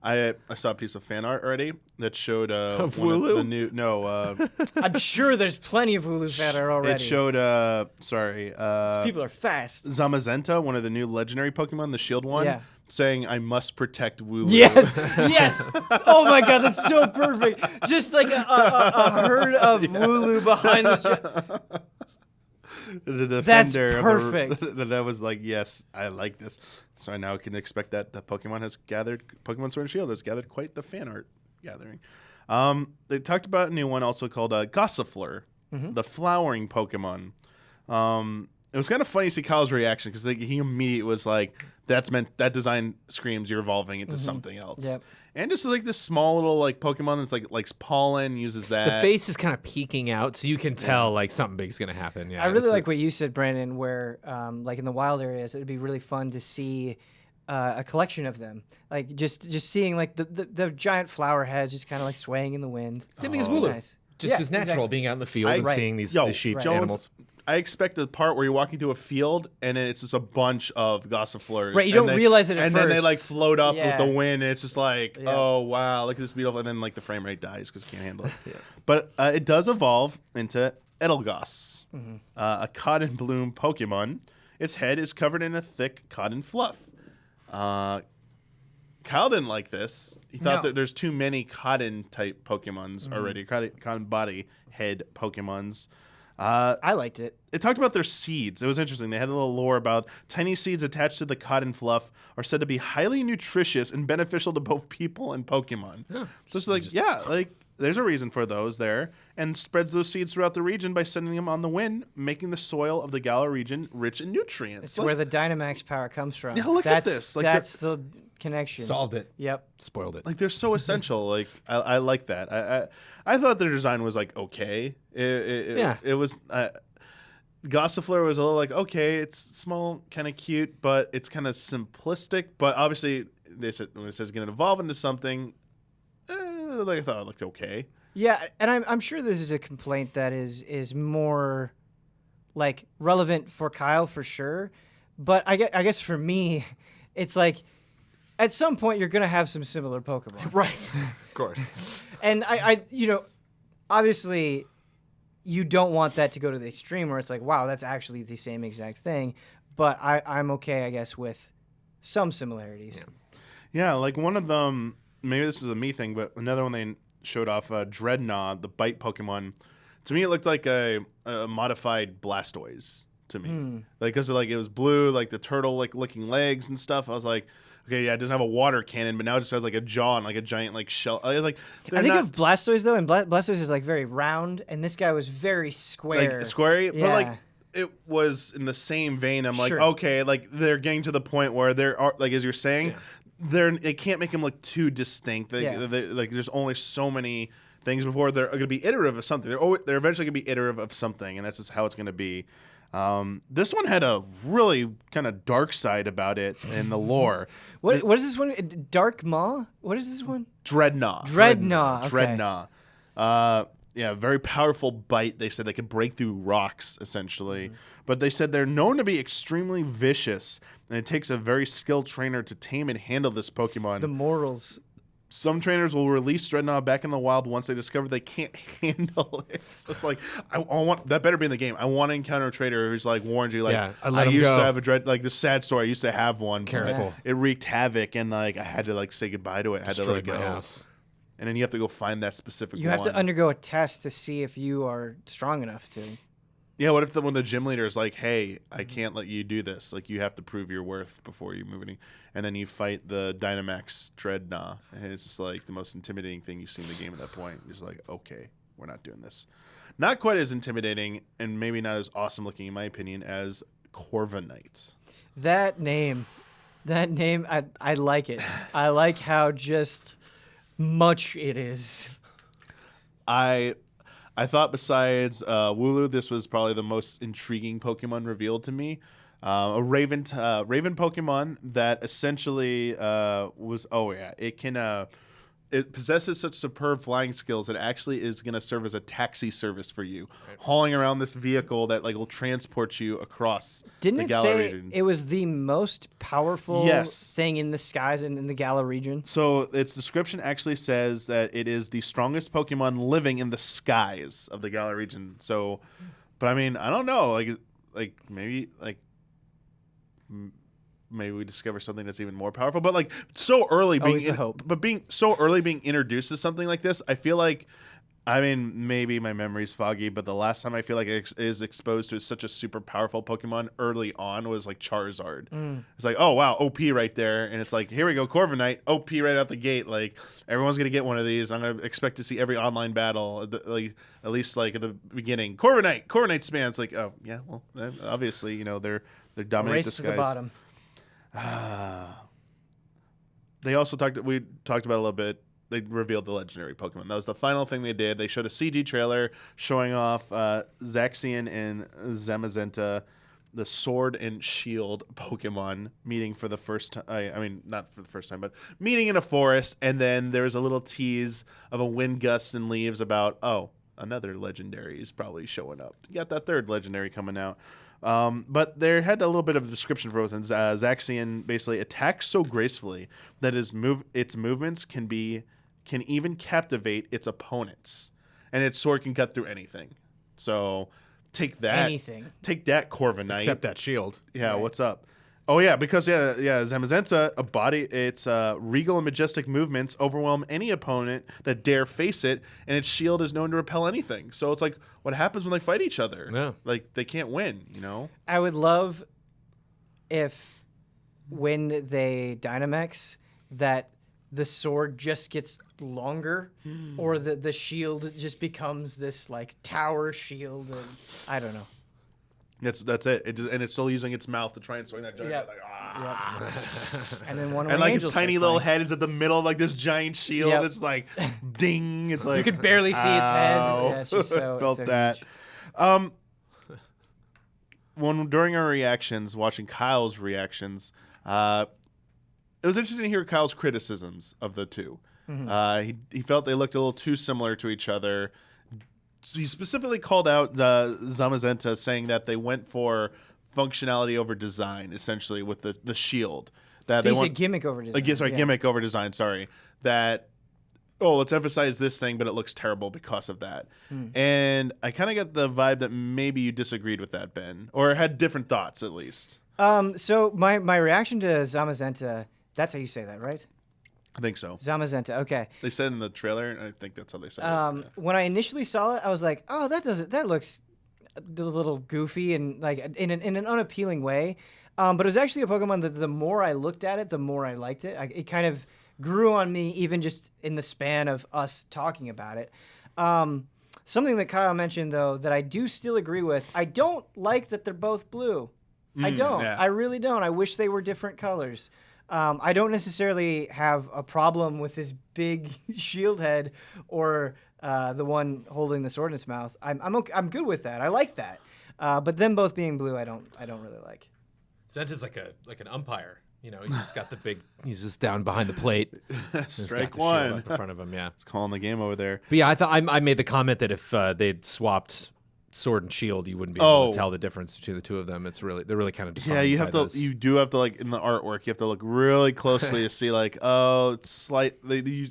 I saw a piece of fan art already that showed Of one Wooloo? of the new I'm sure there's plenty of Wooloo fan art already. it showed People are fast. Zamazenta, one of the new legendary Pokemon, the Shield one, saying I must protect Wooloo. Yes. Oh my God, that's so perfect. Just like a herd of Wooloo behind the The defender That's perfect. That was like, yes, I like this. So I now can expect that Pokemon Sword and Shield has gathered quite the fan art gathering. They talked about a new one also called Gossifleur, the flowering Pokemon. It was kind of funny to see Kyle's reaction, because he immediately was like, that design screams you're evolving into something else. Yep. And just like this small little like Pokemon that's like pollen, uses that. The face is kind of peeking out, so you can tell like something big's gonna happen. Yeah, I really like what you said, Brandon, where like in the wild areas, it'd be really fun to see a collection of them. Like just seeing like the giant flower heads just kind of like swaying in the wind. Same thing as Wooloo. Nice. Just as natural, exactly. being out in the field and seeing these sheep Jones, animals. I expect the part where you're walking through a field and then it's just a bunch of Gossifleurs. Right, you don't realize it at And first. then they like float up with Yeah. the wind, and it's just like, oh wow, look at this beautiful. And then like the frame rate dies because it can't handle it. But it does evolve into Edelgoss, a cotton bloom Pokemon. Its head is covered in a thick cotton fluff. Kyle didn't like this. He thought that there's too many cotton type Pokemons already, cotton body head Pokemons. I liked it. It talked about their seeds. It was interesting. They had a little lore about tiny seeds attached to the cotton fluff are said to be highly nutritious and beneficial to both people and Pokemon. Yeah. So it's like, there's a reason for those there, and spreads those seeds throughout the region by sending them on the wind, making the soil of the Galar region rich in nutrients. It's where the Dynamax power comes from. Yeah, look at this. Like that's the connection. Solved it. Yep. Spoiled it. Like they're so essential. Like I like that. I thought their design was like okay. It was. Gossifleur was a little like okay, it's small, kind of cute, but it's kind of simplistic. But obviously, they said when it says going to evolve into something, I thought it looked okay. Yeah, and I'm sure this is a complaint that is more like relevant for Kyle for sure, but I guess for me, it's like at some point you're gonna have some similar Pokemon, Right. Of course. and I obviously you don't want that to go to the extreme where it's like, wow, that's actually the same exact thing. But I'm okay, I guess, with some similarities. Yeah, like one of them, maybe this is a me thing, but another one they showed off, Dreadnought, the bite Pokemon. To me, it looked like a modified Blastoise to me. Like, because it was blue, like the turtle like licking legs and stuff. I was like, okay, yeah, it doesn't have a water cannon, but now it just has like a jaw and like a giant like shell. Like, I think of Blastoise though, and Blastoise is like very round, and this guy was very square. Like square, yeah. but like it was in the same vein. I'm like, Sure. okay, like they're getting to the point where there are, like as you're saying, they can't make them look too distinct. Like there's only so many things before they're going to be iterative of something. They're eventually going to be iterative of something, and that's just how it's going to be. This one had a really kind of dark side about it in the lore. What is this one? Dark Maw? What is this one? Dreadnought. Dreadnought. Okay. Dreadnought. Yeah, very powerful bite. They said they could break through rocks, essentially. But they said they're known to be extremely vicious, and it takes a very skilled trainer to tame and handle this Pokemon. The morals. Some trainers will release Dreadnought back in the wild once they discover they can't handle it. So it's like, I want that better be in the game. I want to encounter a trader who's like warned you, like, I used to have a like this sad story. I used to have one. Careful. It wreaked havoc, and like I had to like say goodbye to it. I had to let it go. House. And then you have to go find that specific one. You have to undergo a test to see if you are strong enough to. Yeah, what if when the gym leader is like, hey, I can't let you do this. Like, you have to prove your worth before you move any. And then you fight the Dynamax Dreadnought. And it's just like the most intimidating thing you see in the game at that point. It's like, okay, we're not doing this. Not quite as intimidating and maybe not as awesome looking, in my opinion, as Corviknight. That name, I like it. I like how just much it is. I thought besides Wooloo, this was probably the most intriguing Pokemon revealed to me. A Raven Pokemon that essentially it possesses such superb flying skills that it actually is going to serve as a taxi service for you, hauling around this vehicle that like will transport you across Didn't the it Galar say region. it was the most powerful thing in the skies and in the Galar region? So its description actually says that it is the strongest Pokemon living in the skies of the Galar region. So, but I mean, I don't know, like maybe we discover something that's even more powerful. But like so early being being introduced to something like this, I feel like, I mean, maybe my memory's foggy, but the last time I feel like it is exposed to such a super powerful Pokemon early on was like Charizard. It's like, oh wow, OP right there, and it's like, here we go, Corviknight, OP right out the gate. Like everyone's gonna get one of these. I'm gonna expect to see every online battle, at least like at the beginning. Corviknight spam. It's like, oh yeah, well obviously they're dominating the skies. Race to the bottom. They also talked about it a little bit. They revealed the legendary Pokemon. That was the final thing they did. They showed a CG trailer showing off Zacian and Zamazenta, the Sword and Shield Pokemon, meeting for the first time. I mean, not for the first time, but meeting in a forest. And then there was a little tease of a wind gust and leaves about, another legendary is probably showing up. You got that third legendary coming out. But there had a little bit of a description for it. Zacian basically attacks so gracefully that its movements can even captivate its opponents, and its sword can cut through anything. So take that, Corviknight. Except that shield. Yeah, right. What's up? Oh yeah, because Zamazenta, its regal and majestic movements overwhelm any opponent that dare face it, and its shield is known to repel anything. So it's like, what happens when they fight each other? Yeah. Like they can't win, I would love if when they Dynamax that the sword just gets longer, or the shield just becomes this like tower shield. I don't know. That's it. And it's still using its mouth to try and swing that giant. Yep. And then one of and my like angels its tiny little head is at the middle of like this giant shield. Yep. It's like ding. It's like you could barely see its head. Yeah, it's just so felt so that. Huge. During our reactions, watching Kyle's reactions, it was interesting to hear Kyle's criticisms of the two. He felt they looked a little too similar to each other. He specifically called out Zamazenta, saying that they went for functionality over design, essentially, with the shield. That they want gimmick over design. Gimmick over design. Sorry, that oh, let's emphasize this thing, but it looks terrible because of that. And I kind of get the vibe that maybe you disagreed with that, Ben, or had different thoughts at least. So my reaction to Zamazenta, that's how you say that, right? I think so. Zamazenta, okay. They said in the trailer, and I think that's how they said it. When I initially saw it, I was like, oh, that looks a little goofy and like in an unappealing way. But it was actually a Pokemon that the more I looked at it, the more I liked it. It kind of grew on me even just in the span of us talking about it. Something that Kyle mentioned, though, that I do still agree with, I don't like that they're both blue. I don't. Yeah. I really don't. I wish they were different colors. I don't necessarily have a problem with this big shield head or the one holding the sword in its mouth. I'm good with that. I like that. But them both being blue, I don't really like. Zenta's like an umpire. You know, he's just got the big. He's just down behind the plate. Strike one up in front of him. Yeah, he's calling the game over there. But yeah, I thought I made the comment that if they'd swapped sword and shield, you wouldn't be able to tell the difference between the two of them. They're really kind of defined. Yeah, you do have to like in the artwork, you have to look really closely to see like, oh, it's slightly.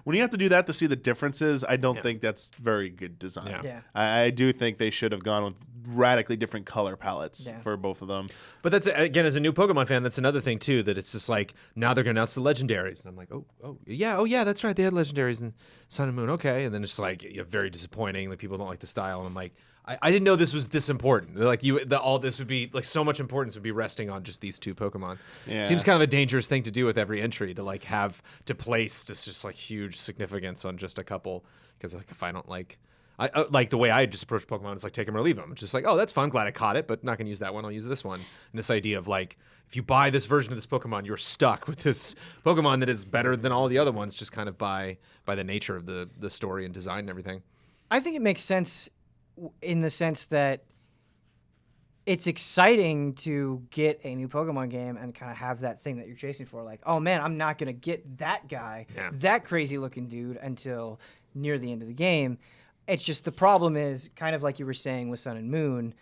When you have to do that to see the differences, I don't think that's very good design. Yeah. I do think they should have gone with radically different color palettes for both of them. But that's, again, as a new Pokemon fan, that's another thing too, that it's just like now they're gonna announce the legendaries, and I'm like, oh yeah, that's right, they had legendaries in Sun and Moon, okay, and then it's like very disappointing, like people don't like the style, and I'm like, I didn't know this was this important. Like all this would be like so much importance would be resting on just these two Pokemon. Yeah. Seems kind of a dangerous thing to do with every entry, to like have to place this just like huge significance on just a couple, because like if I don't like. I like the way I just approach Pokemon. It's like take them or leave them. It's just like, oh, that's fun. Glad I caught it, but not going to use that one. I'll use this one. And this idea of like, if you buy this version of this Pokemon, you're stuck with this Pokemon that is better than all the other ones, just kind of by the nature of the story and design and everything. I think it makes sense in the sense that it's exciting to get a new Pokemon game and kind of have that thing that you're chasing for. Like, oh man, I'm not going to get that guy, that crazy looking dude until near the end of the game. It's just the problem is kind of like you were saying with Sun and Moon,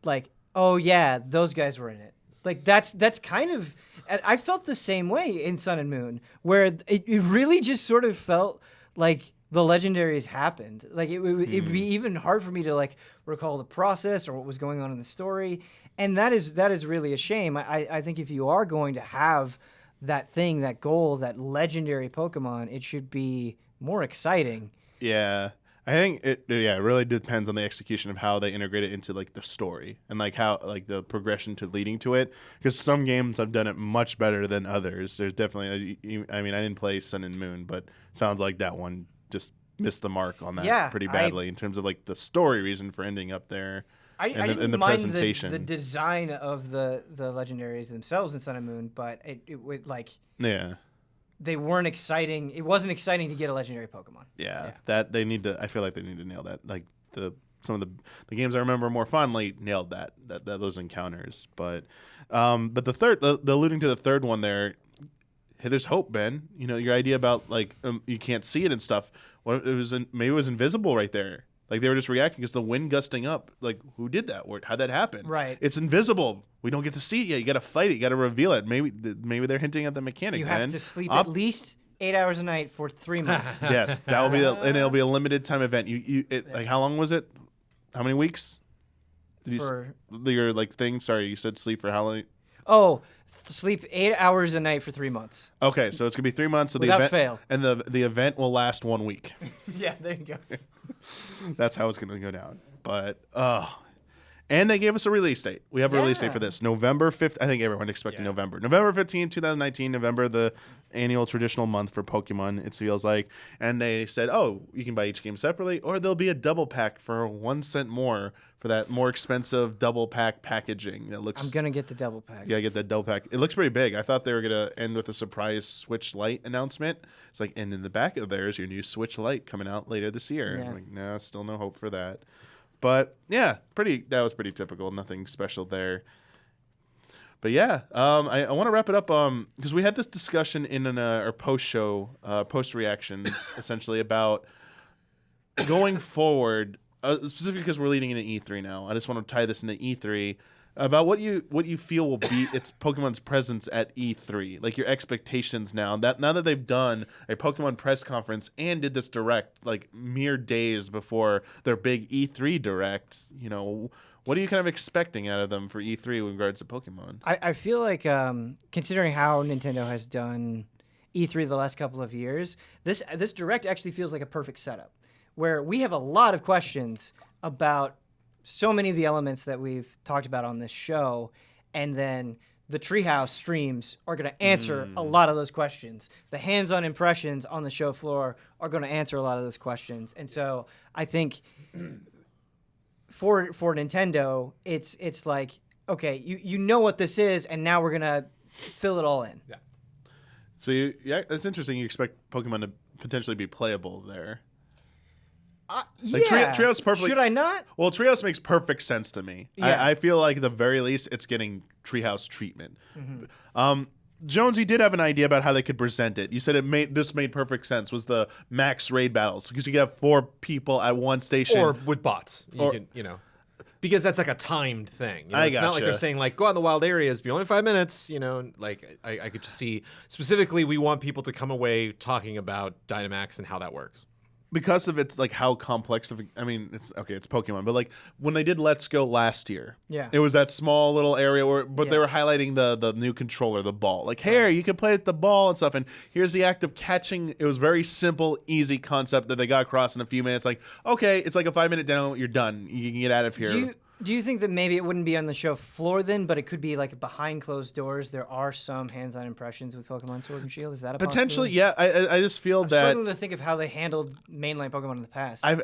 like, oh yeah, those guys were in it. Like that's kind of, I felt the same way in Sun and Moon, where it really just sort of felt like the legendaries happened. Like it'd be even hard for me to like recall the process or what was going on in the story, and that is really a shame. I think if you are going to have that thing, that goal, that legendary Pokemon, it should be more exciting. Yeah. I think it really depends on the execution of how they integrate it into like the story and like how like the progression to leading to it. Because some games have done it much better than others. There's definitely, I didn't play Sun and Moon, but sounds like that one just missed the mark on that pretty badly in terms of like the story reason for ending up there. I didn't the mind presentation. the design of the legendaries themselves in Sun and Moon, but it was like they weren't exciting. It wasn't exciting to get a legendary Pokemon. Yeah, that they need to. I feel like they need to nail that. Like some of the games I remember more fondly nailed that those encounters. But the alluding to the third one there, hey, there's hope, Ben. You know your idea about like you can't see it and stuff. What it was maybe it was invisible right there. Like they were just reacting because the wind gusting up. Like who did that? How'd that happen? Right. It's invisible. We don't get to see it yet. You got to fight it. You got to reveal it. Maybe they're hinting at the mechanic. You have to sleep at least 8 hours a night for 3 months. Yes, that will be, and it'll be a limited time event. Like how long was it? How many weeks? Your like thing? Sorry, you said sleep for how long? Oh, sleep 8 hours a night for 3 months. Okay, so it's gonna be 3 months. So without the event, fail. And the event will last 1 week. Yeah, there you go. That's how it's gonna go down. But and they gave us a release date. We have a release date for this, November 5th. I think everyone expected November. November 15th, 2019. November, the annual traditional month for Pokemon, it feels like. And they said, oh, you can buy each game separately, or there'll be a double pack for 1 cent more for that more expensive double pack packaging. That looks. I'm going to get the double pack. Yeah, get that double pack. It looks pretty big. I thought they were going to end with a surprise Switch Lite announcement. It's like, and in the back of there is your new Switch Lite coming out later this year. Yeah. I'm like, no, still no hope for that. But yeah, that was pretty typical. Nothing special there. But yeah, I want to wrap it up because we had this discussion in our post-show, post-reactions, essentially about going forward, specifically because we're leading into E3 now. I just want to tie this into E3. about what you feel will be its Pokemon's presence at E3, like your expectations now that they've done a Pokemon press conference and did this direct like mere days before their big E3 direct. What are you kind of expecting out of them for E3 with regards to Pokemon? I feel like considering how Nintendo has done E3 the last couple of years, this direct actually feels like a perfect setup, where we have a lot of questions about so many of the elements that we've talked about on this show, and then the Treehouse streams are going to answer a lot of those questions. The hands-on impressions on the show floor are going to answer a lot of those questions. And so I think for Nintendo, it's like, okay, you know what this is, and now we're going to fill it all in. Yeah. So that's interesting. You expect Pokemon to potentially be playable there. Like Treehouse perfectly. Should I not? Well, Treehouse makes perfect sense to me. Yeah. I feel like at the very least it's getting Treehouse treatment. Jonesy did have an idea about how they could present it. You said this made perfect sense. Was the max raid battles, because you could have 4 people at one station, or with bots. Because that's like a timed thing. It's not like they're saying like go out in the wild areas, be only 5 minutes. Like I could just see specifically we want people to come away talking about Dynamax and how that works. Because of it's like how complex it's Pokemon, but like when they did Let's Go last year, it was that small little area but they were highlighting the new controller, the ball. Like, here, you can play with the ball and stuff, and here's the act of catching. It was very simple, easy concept that they got across in a few minutes. Like, okay, it's like a 5-minute demo, you're done. You can get out of here. Do you think that maybe it wouldn't be on the show floor then, but it could be like behind closed doors? There are some hands-on impressions with Pokemon Sword and Shield. Is that a potentially? possibility? Yeah, I just feel I'm that. struggling to think of how they handled mainline Pokemon in the past. I'm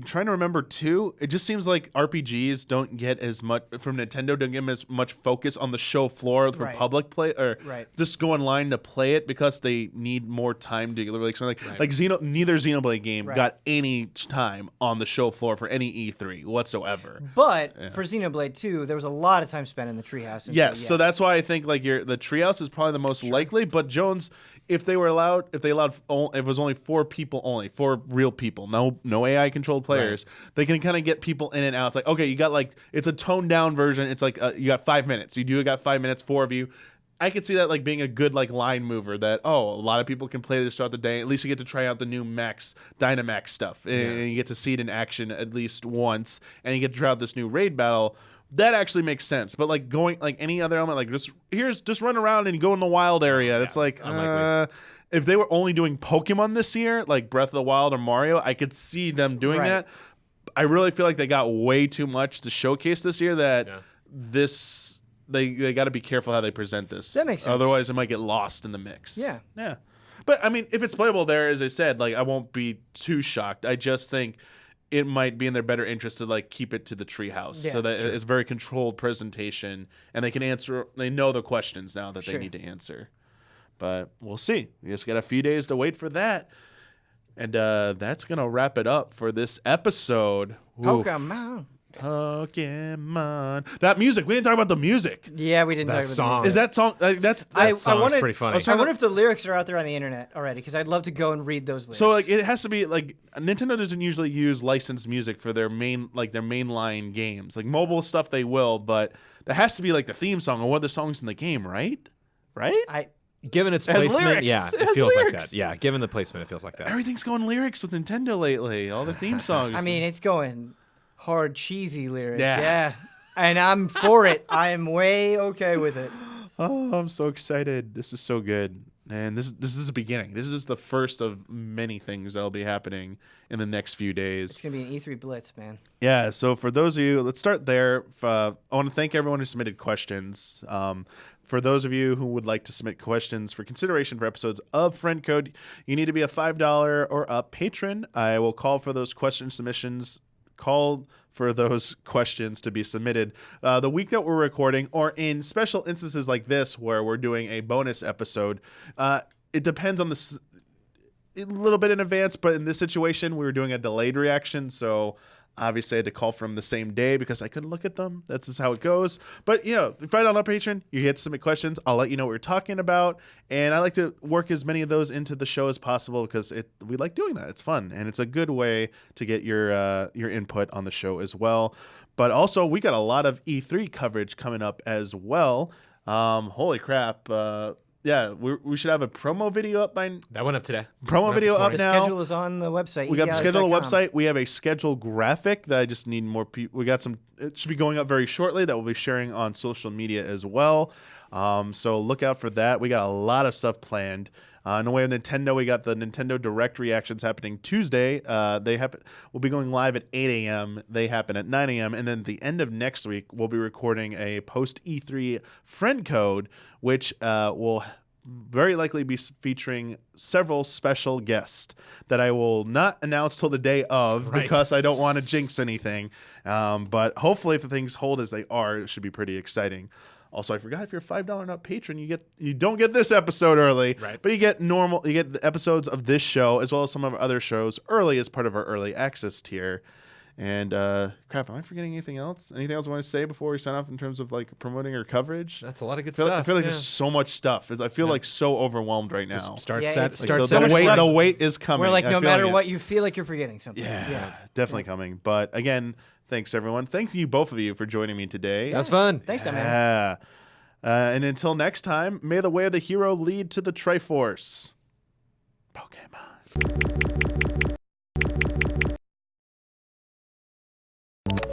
trying to remember too. It just seems like RPGs don't get as much from Nintendo. Don't get as much focus on the show floor for public play, or just go online to play it because they need more time to like neither Xenoblade game got any time on the show floor for any E3 whatsoever. But for Xenoblade 2, there was a lot of time spent in the treehouse. Yes, so that's why I think like the treehouse is probably the most likely. But Jones, if it was only 4 people, only 4 real people, no AI controlled players, they can kind of get people in and out. It's like, okay, you got like, it's a toned down version. It's like you got 5 minutes. You got 5 minutes, 4 of you. I could see that like being a good like line mover that a lot of people can play this throughout the day. At least you get to try out the new Dynamax stuff, and you get to see it in action at least once, and you get to try out this new raid battle. That actually makes sense. But like going like any other element, like just run around and go in the wild area. It's like if they were only doing Pokemon this year, like Breath of the Wild or Mario, I could see them doing that. I really feel like they got way too much to showcase this year. They got to be careful how they present this. That makes sense. Otherwise, it might get lost in the mix. Yeah. But I mean, if it's playable there, as I said, like I won't be too shocked. I just think it might be in their better interest to like keep it to the treehouse, so that it's very controlled presentation, and they can answer. They know the questions now that they need to answer. But we'll see. We just got a few days to wait for that. And that's going to wrap it up for this episode. Pokemon. That music. We didn't talk about the music. Yeah, we didn't talk about the music. Is that song? That song is pretty funny. I wonder if the lyrics are out there on the internet already, because I'd love to go and read those lyrics. So like, it has to be like Nintendo doesn't usually use licensed music for their mainline games. Like mobile stuff they will, but that has to be like the theme song or one of the songs in the game, right? Given its placement, it feels like that. Yeah, given the placement, it feels like that. Everything's going lyrics with Nintendo lately. All the theme songs. I mean, it's going hard, cheesy lyrics. Yeah. And I'm for it. I am way okay with it. Oh, I'm so excited. This is so good. And this is the beginning. This is the first of many things that'll be happening in the next few days. It's going to be an E3 blitz, man. Yeah, so for those of you, let's start there. I want to thank everyone who submitted questions. For those of you who would like to submit questions for consideration for episodes of Friend Code, you need to be a $5 or up patron. I will call for those question submissions. Call for those questions to be submitted the week that we're recording, or in special instances like this where we're doing a bonus episode. It depends on a little bit in advance, but in this situation, we were doing a delayed reaction, so Obviously, I had to call from the same day because I couldn't look at them. That's just how it goes. But, you know, if you find out on Patreon, you get to submit questions. I'll let you know what we're talking about. And I like to work as many of those into the show as possible because we like doing that. It's fun. And it's a good way to get your input on the show as well. But also, we got a lot of E3 coverage coming up as well. Holy crap. Yeah, we should have a promo video up by... That went up today. Promo video up now. The schedule is on the website. We got the schedule on the website. We have a schedule graphic that I just need more people. We got some... It should be going up very shortly that we'll be sharing on social media as well. So look out for that. We got a lot of stuff planned. In the way of Nintendo, we got the Nintendo Direct reactions happening Tuesday. We'll be going live at 8 a.m. They happen at 9 a.m. And then at the end of next week, we'll be recording a post E3 friend code, which will very likely be featuring several special guests that I will not announce till the day of because I don't want to jinx anything. But hopefully, if the things hold as they are, it should be pretty exciting. Also, I forgot if you're a $5 and up patron, you don't get this episode early, but you get the episodes of this show as well as some of our other shows early as part of our early access tier. And crap, am I forgetting anything else? Anything else I want to say before we sign off in terms of like promoting our coverage? That's a lot of good stuff. I feel like there's so much stuff. I feel like so overwhelmed right now. The weight is coming. We're like, no matter what, you feel like you're forgetting something. Yeah, definitely coming. But again, thanks everyone. Thank you both of you for joining me today. That's fun. Thanks, man. And until next time, may the way of the hero lead to the Triforce. Pokemon.